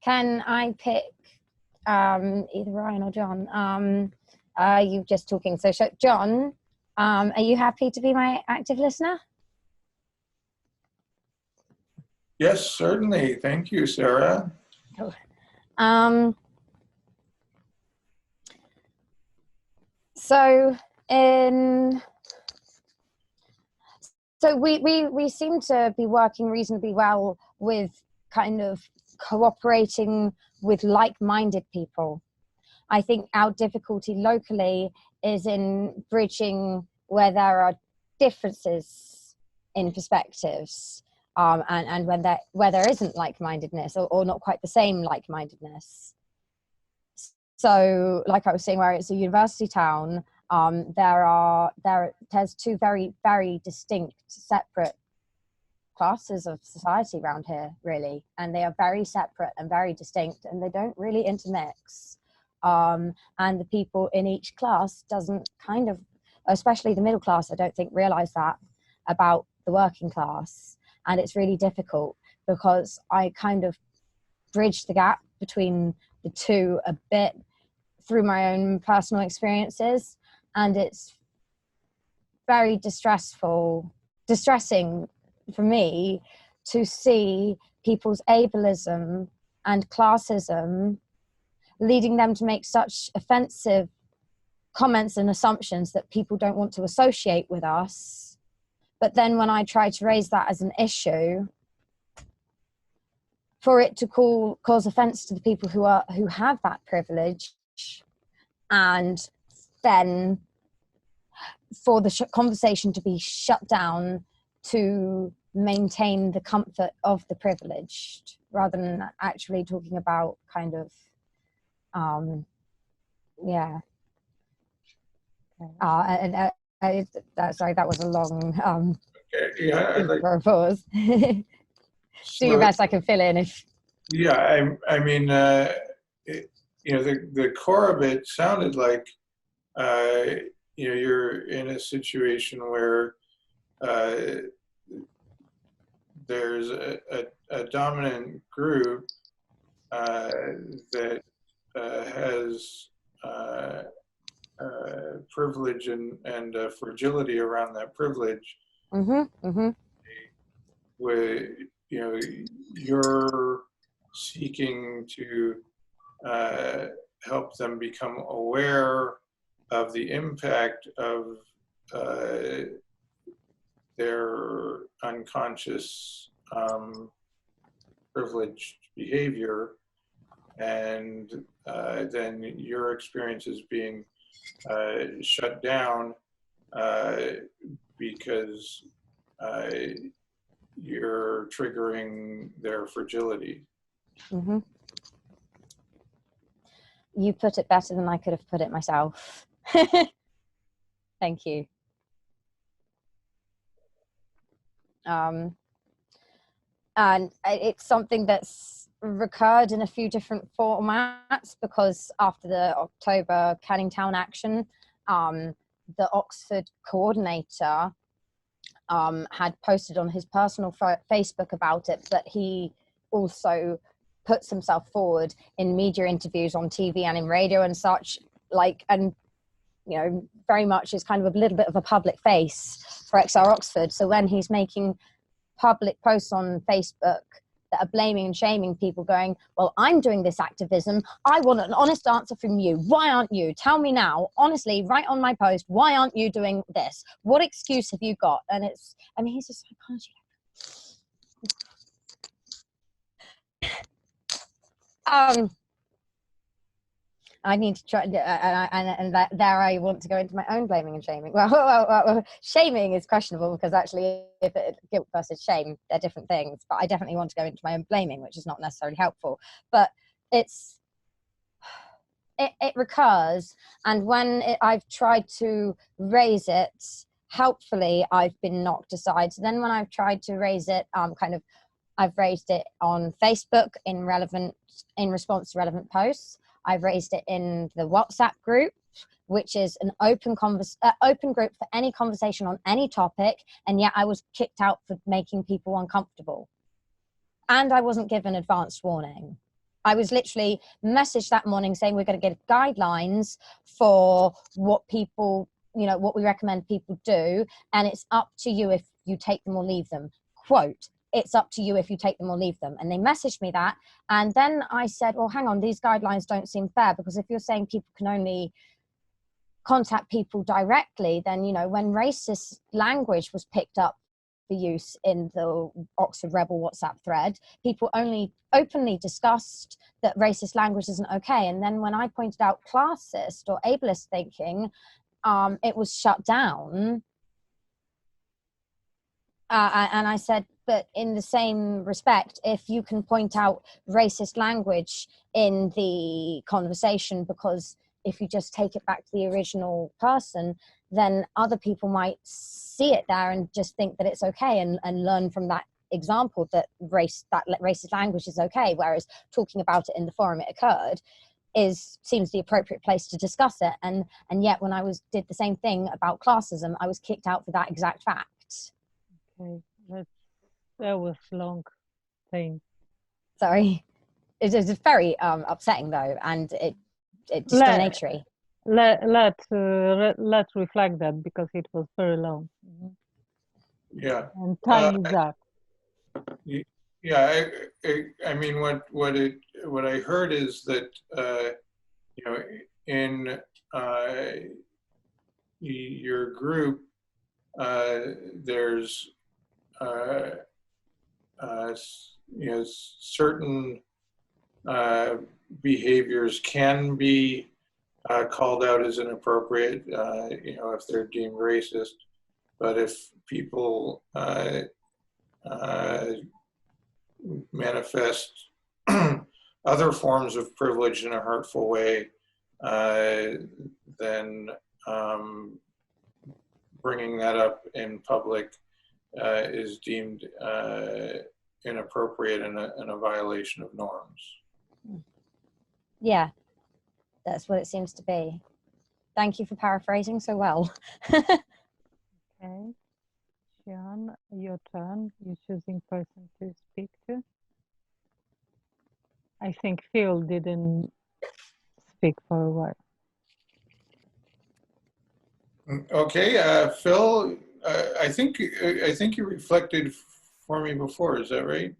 can I pick either Ryan or John? Are you just talking? So John, are you happy to be my active listener? Yes, certainly. Thank you, Sarah. So we seem to be working reasonably well with kind of cooperating with like-minded people. I think our difficulty locally is in bridging where there are differences in perspectives, and where there isn't like-mindedness, or not quite the same like-mindedness. So, like I was saying, where it's a university town, there's two very, very distinct, separate classes of society around here, really, and they are very separate and very distinct, and they don't really intermix. And the people in each class doesn't kind of, especially the middle class, I don't think realize that about the working class, and it's really difficult because I kind of bridged the gap between the two a bit through my own personal experiences, and it's very distressing for me to see people's ableism and classism leading them to make such offensive comments and assumptions that people don't want to associate with us. But then when I try to raise that as an issue, for it to cause offense to the people who have that privilege, and then for the conversation to be shut down to maintain the comfort of the privileged, rather than actually talking about kind of, sorry, that was a long Yeah, I'd like pause. Do your best, I can fill in if. Yeah, I mean, the core of it sounded like, you're in a situation where there's a dominant group that has privilege and fragility around that privilege. Where you're seeking to help them become aware of the impact of their unconscious privileged behavior, and then your experience is being shut down because you're triggering their fragility. You put it better than I could have put it myself. Thank you. And it's something that's recurred in a few different formats, because after the October Canning Town action, the Oxford coordinator had posted on his personal Facebook about it, but he also puts himself forward in media interviews on TV and in radio and such, and very much is kind of a little bit of a public face for XR Oxford. So when he's making public posts on Facebook that are blaming and shaming people, going, well, I'm doing this activism, I want an honest answer from you. Why aren't you? Tell me now, honestly, write on my post, why aren't you doing this? What excuse have you got? And he's a psychologist. I need to try, and there I want to go into my own blaming and shaming. Well, shaming is questionable, because actually, if guilt versus shame, they're different things. But I definitely want to go into my own blaming, which is not necessarily helpful. But it recurs, and when I've tried to raise it helpfully, I've been knocked aside. So then when I've tried to raise it, I've raised it on Facebook in response to relevant posts. I've raised it in the WhatsApp group, which is an open group for any conversation on any topic, and yet I was kicked out for making people uncomfortable. And I wasn't given advanced warning. I was literally messaged that morning saying we're going to get guidelines for what people, what we recommend people do, and it's up to you if you take them or leave them. Quote, it's up to you if you take them or leave them. And they messaged me that. And then I said, well, hang on, these guidelines don't seem fair, because if you're saying people can only contact people directly, then, when racist language was picked up for use in the Oxford Rebel WhatsApp thread, people only openly discussed that racist language isn't okay. And then when I pointed out classist or ableist thinking, it was shut down. And I said, but in the same respect, if you can point out racist language in the conversation, because if you just take it back to the original person, then other people might see it there and just think that it's okay, and learn from that example that racist language is okay, whereas talking about it in the forum it occurred seems the appropriate place to discuss it. And yet when I did the same thing about classism, I was kicked out for that exact fact. Okay, that was long saying. Sorry. It is very upsetting though, and it discriminatory. Let's reflect that because it was very long. Yeah. And time is up. Yeah, I mean, what I heard is that you know, in your group, there's you know, certain behaviors can be called out as inappropriate, you know, if they're deemed racist. But if people manifest other forms of privilege in a hurtful way, then bringing that up in public is deemed inappropriate and a violation of norms. Yeah, that's what it seems to be. Thank you for paraphrasing so well. Okay. Sean, your turn. You're choosing person to speak to. I think Phil didn't speak for a while. Okay, Phil, I think you reflected for me before. Is that right?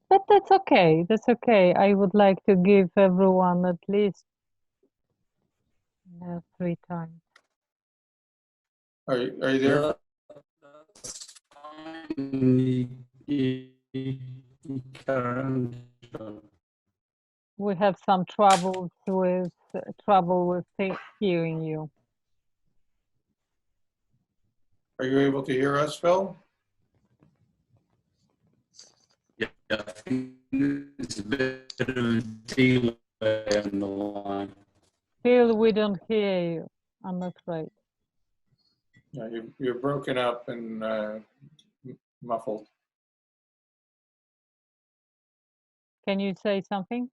But that's okay. That's okay. I would like to give everyone at least 3 times. Are you there? That's fine. You can. We have some trouble with hearing you. Are you able to hear us, Phil? Yeah, I think it's a bit of a delay on the line. Phil, we don't hear you, I'm afraid. Yeah, you're broken up and muffled. Can you say something?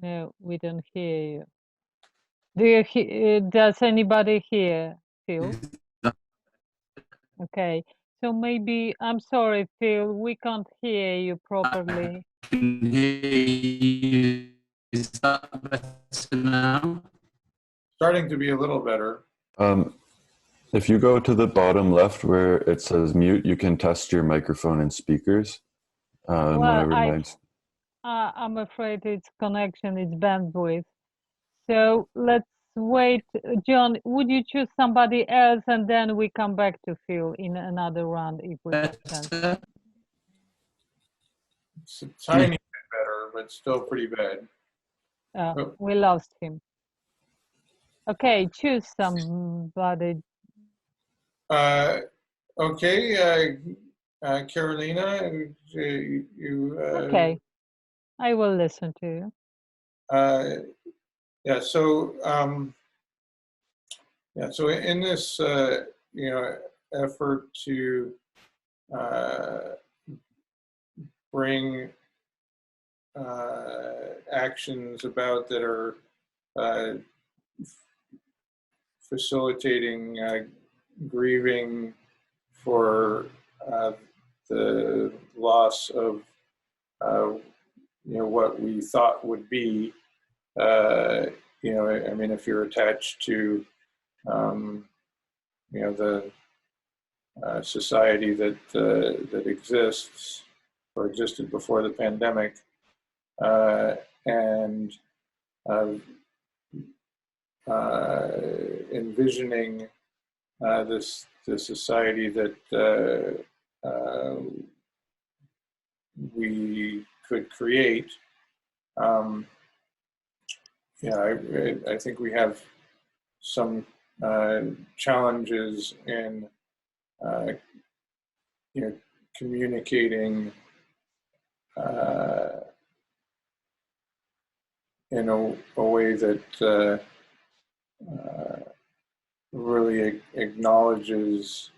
No, we don't hear you. Do you does anybody hear Phil? Okay, so maybe, I'm sorry, Phil, we can't hear you properly. I can hear you. Is that better now? Starting to be a little better. If you go to the bottom left where it says mute, you can test your microphone and speakers. Well, I'm afraid it's connection, it's bandwidth. So let's wait. John, would you choose somebody else and then we come back to Phil in another round if we have chance? It's a tiny bit better, but still pretty bad. Oh. We lost him. Okay, choose somebody. Okay, Karolina, you. Okay, I will listen to you. Yeah. So yeah. So in this, you know, effort to bring actions about that are facilitating grieving for the loss of you know, what we thought would be, you know, I mean, if you're attached to you know, the society that that exists or existed before the pandemic, and envisioning this society that we could create. Yeah, I think we have some challenges in you know, communicating in a way that really acknowledges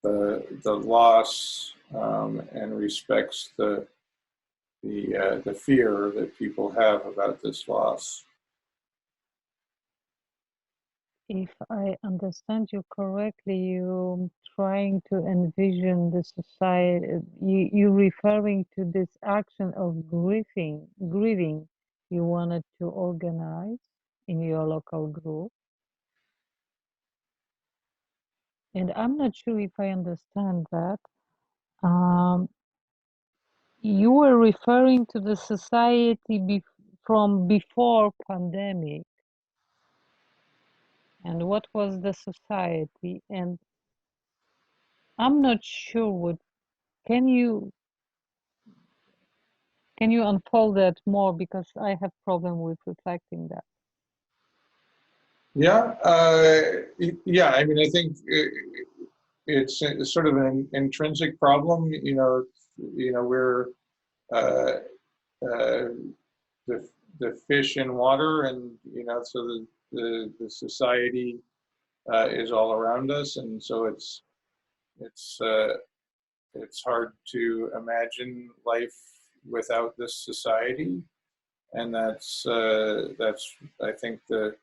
the loss and respects the fear that people have about this loss. if I understand you correctly, you're trying to envision the society, you're referring to this action of grieving you wanted to organize in your local group. And I'm not sure if I understand that. You were referring to the society from before pandemic. And what was the society? And I'm not sure what, can you unfold that more, because I have problem with reflecting that. Yeah, yeah. I mean, I think it's sort of an intrinsic problem. We're uh, uh, the fish in water, and so the society is all around us, and so it's hard to imagine life without this society, and that's I think the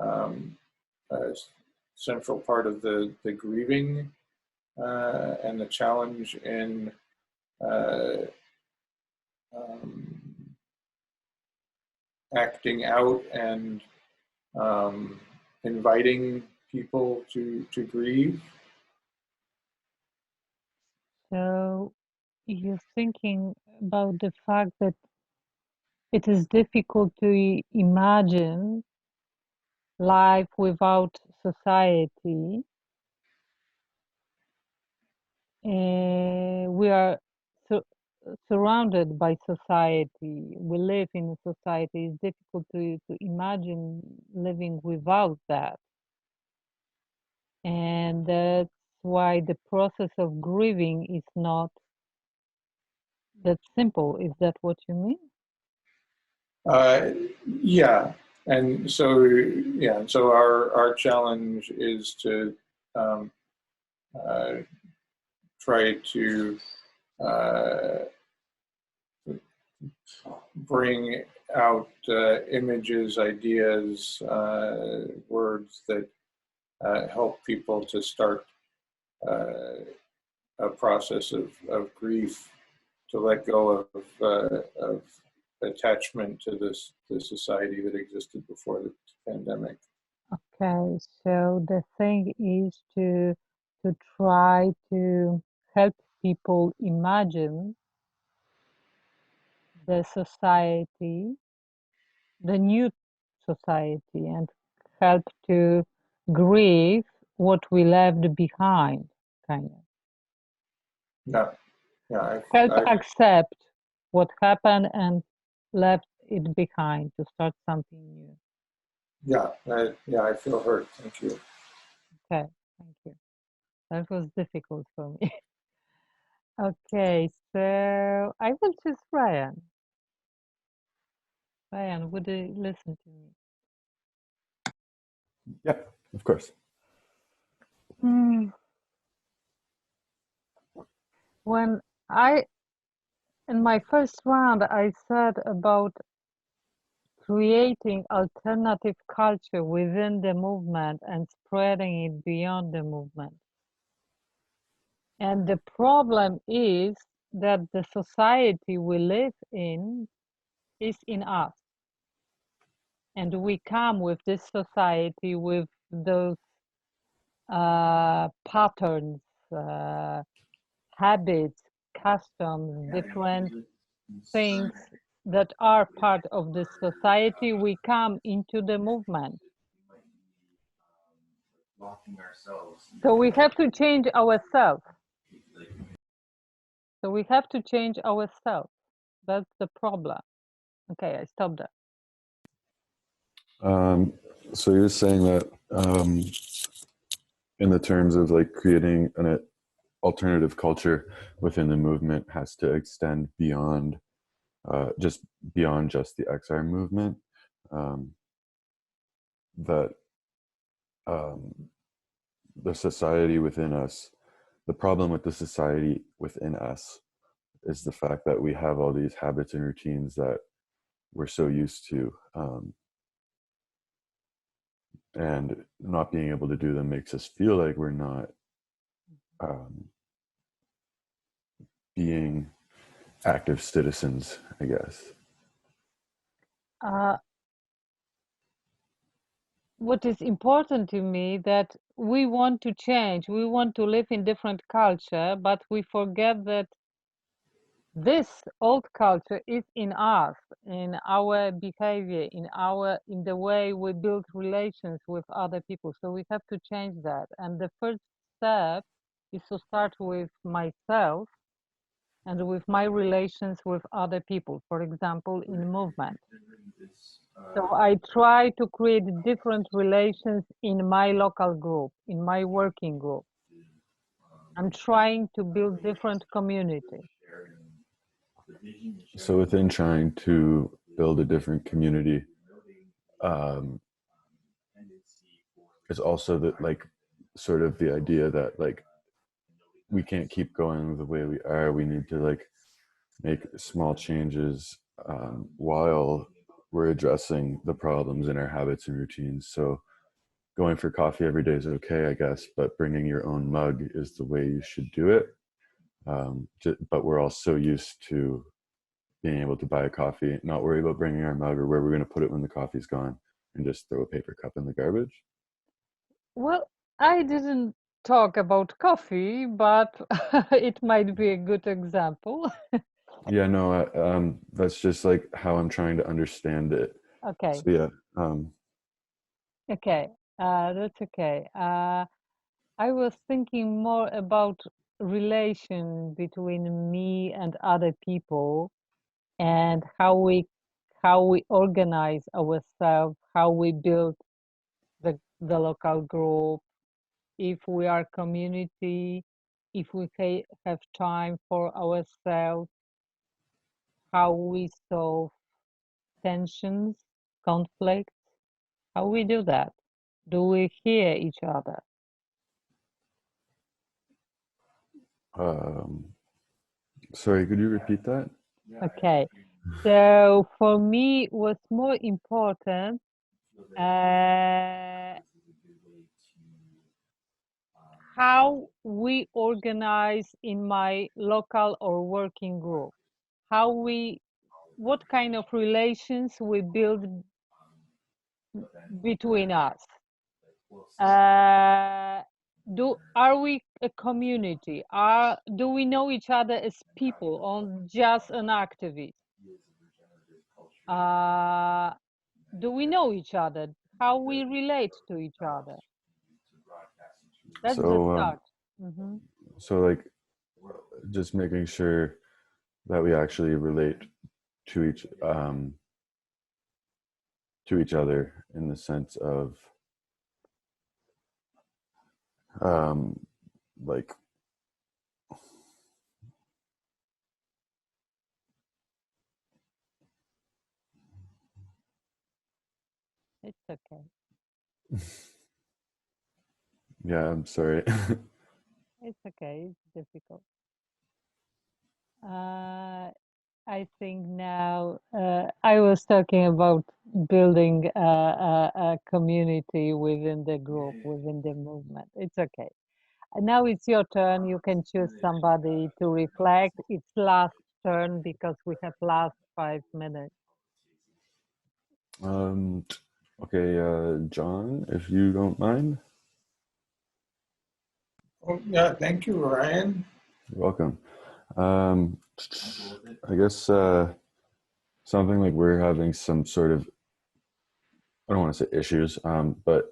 um, central part of the grieving and the challenge in uh, um, acting out and inviting people to grieve. So you're thinking about the fact that it is difficult to imagine life without society. We are surrounded by society. We live in a society. It's difficult to imagine living without that. And that's why the process of grieving is not that simple. Is that what you mean? Yeah, and so our challenge is to uh, try to uh, bring out images, ideas, words that help people to start a process of grief, to let go of attachment to the society that existed before the pandemic. Okay, so the thing is to try to help people imagine the society, the new society, and help to grieve what we left behind, kind of. Yeah, yeah. Help accept what happened and left it behind to start something new. Yeah, I feel hurt. Thank you. Okay, thank you. That was difficult for me. Okay, so I will choose Ryan. Ryan, would you listen to me? Yeah, of course. When in my first round, I said about creating alternative culture within the movement and spreading it beyond the movement. And the problem is that the society we live in is in us. And we come with this society with those patterns, habits, customs, different things that are part of this society. We come into the movement. So we have to change ourselves. So we have to change ourselves. That's the problem. Okay, I stopped there. So you're saying that in the terms of like creating an alternative culture within the movement has to extend beyond just the XR movement, that the society within us, the problem with the society within us is the fact that we have all these habits and routines that we're so used to and not being able to do them makes us feel like we're not being active citizens, I guess. What is important to me that we want to change, we want to live in different culture, but we forget that this old culture is in us, in our behavior, in the way we build relations with other people. So we have to change that. And the first step is to start with myself and with my relations with other people, for example, in movement. So I try to create different relations in my local group, in my working group. I'm trying to build different community. So within trying to build a different community, it's also that, like, sort of the idea that, like, we can't keep going the way we are. We need to, like, make small changes while we're addressing the problems in our habits and routines. So going for coffee every day is okay, I guess, but bringing your own mug is the way you should do it. But we're all so used to being able to buy a coffee, not worry about bringing our mug or where we're going to put it when the coffee's gone, and just throw a paper cup in the garbage. Well, I didn't talk about coffee, but it might be a good example. Yeah, no, that's just like how I'm trying to understand it. Okay. So yeah. Okay, that's okay. I was thinking more about relation between me and other people and how we organize ourselves, how we build the local group, if we are community, if we have time for ourselves, how we solve tensions, conflicts, how we do that. Do we hear each other? Sorry, could you repeat that? Okay, so for me, what's more important, how we organize in my local or working group, what kind of relations we build between us. Are we a community? Do we know each other as people or just an activist? Do we know each other? How we relate to each other? That's the start. So, like, just making sure that we actually relate to each other in the sense of like, It's okay. yeah, I'm sorry. It's okay. It's difficult. I think now I was talking about building a community within the group, within the movement. It's okay. And now it's your turn. You can choose somebody to reflect. It's last turn because we have last 5 minutes. Okay, John, if you don't mind. Oh, yeah, thank you, Ryan. You're welcome. I guess something like we're having some sort of, I don't want to say issues, but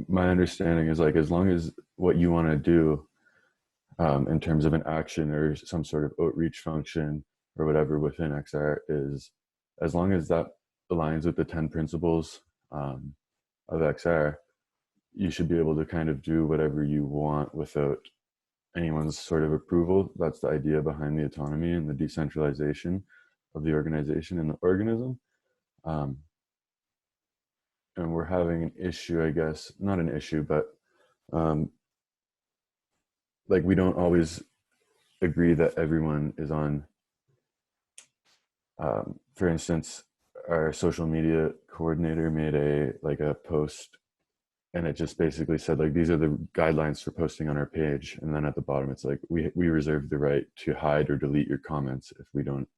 my understanding is, like, as long as what you want to do in terms of an action or some sort of outreach function or whatever within XR is, as long as that aligns with the 10 principles of XR, you should be able to kind of do whatever you want without anyone's sort of approval. That's the idea behind the autonomy and the decentralization of the organization and the organism. And we're having an issue, I guess, not an issue, but like, we don't always agree that everyone is on, for instance, our social media coordinator made a post and it just basically said like, these are the guidelines for posting on our page. And then at the bottom, it's like, we reserve the right to hide or delete your comments if we don't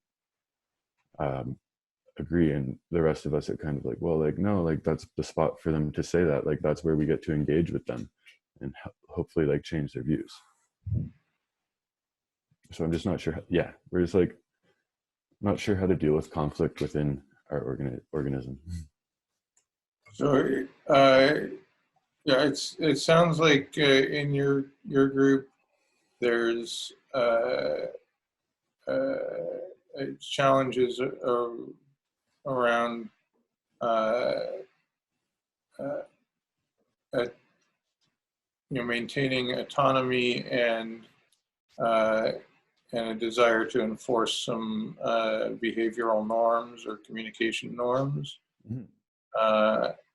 agree. And the rest of us are kind of like, well, like, no, like that's the spot for them to say that. Like, that's where we get to engage with them and hopefully like change their views. So I'm just not sure. Yeah, we're just like, not sure how to deal with conflict within our organism. So, yeah, it sounds like in your group, there's challenges around maintaining autonomy and a desire to enforce some behavioral norms or communication norms,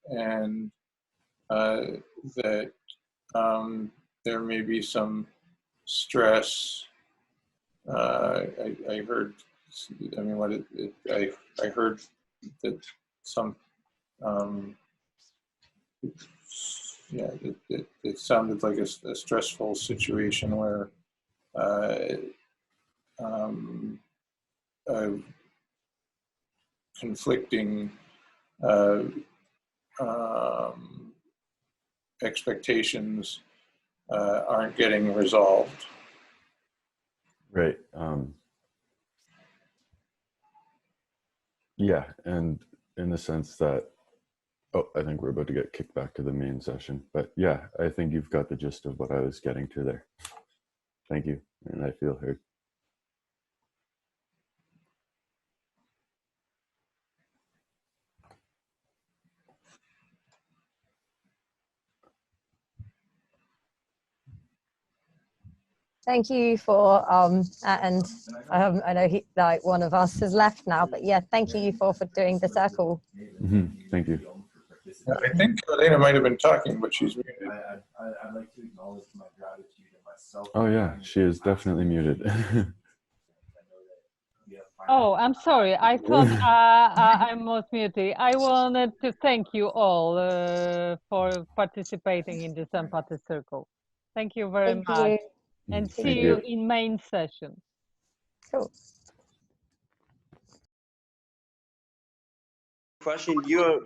and that there may be some stress. I heard. I mean, I heard that some. Yeah, it sounded like a stressful situation where conflicting expectations aren't getting resolved. Right. Yeah, and in the sense that, oh, I think we're about to get kicked back to the main session. But yeah, I think you've got the gist of what I was getting to there. Thank you, and I feel heard. Thank you for and I know like one of us has left now, but yeah, thank you for doing the circle. Thank you. I think Karolina might have been talking, but she's muted. I'd like to acknowledge my gratitude and myself. Oh yeah, she is definitely muted. Oh, I'm sorry. I thought I was muted. I wanted to thank you all for participating in this empathy circle. Thank you very Thank much. you. And Thank see you in main session. Cool. Question, you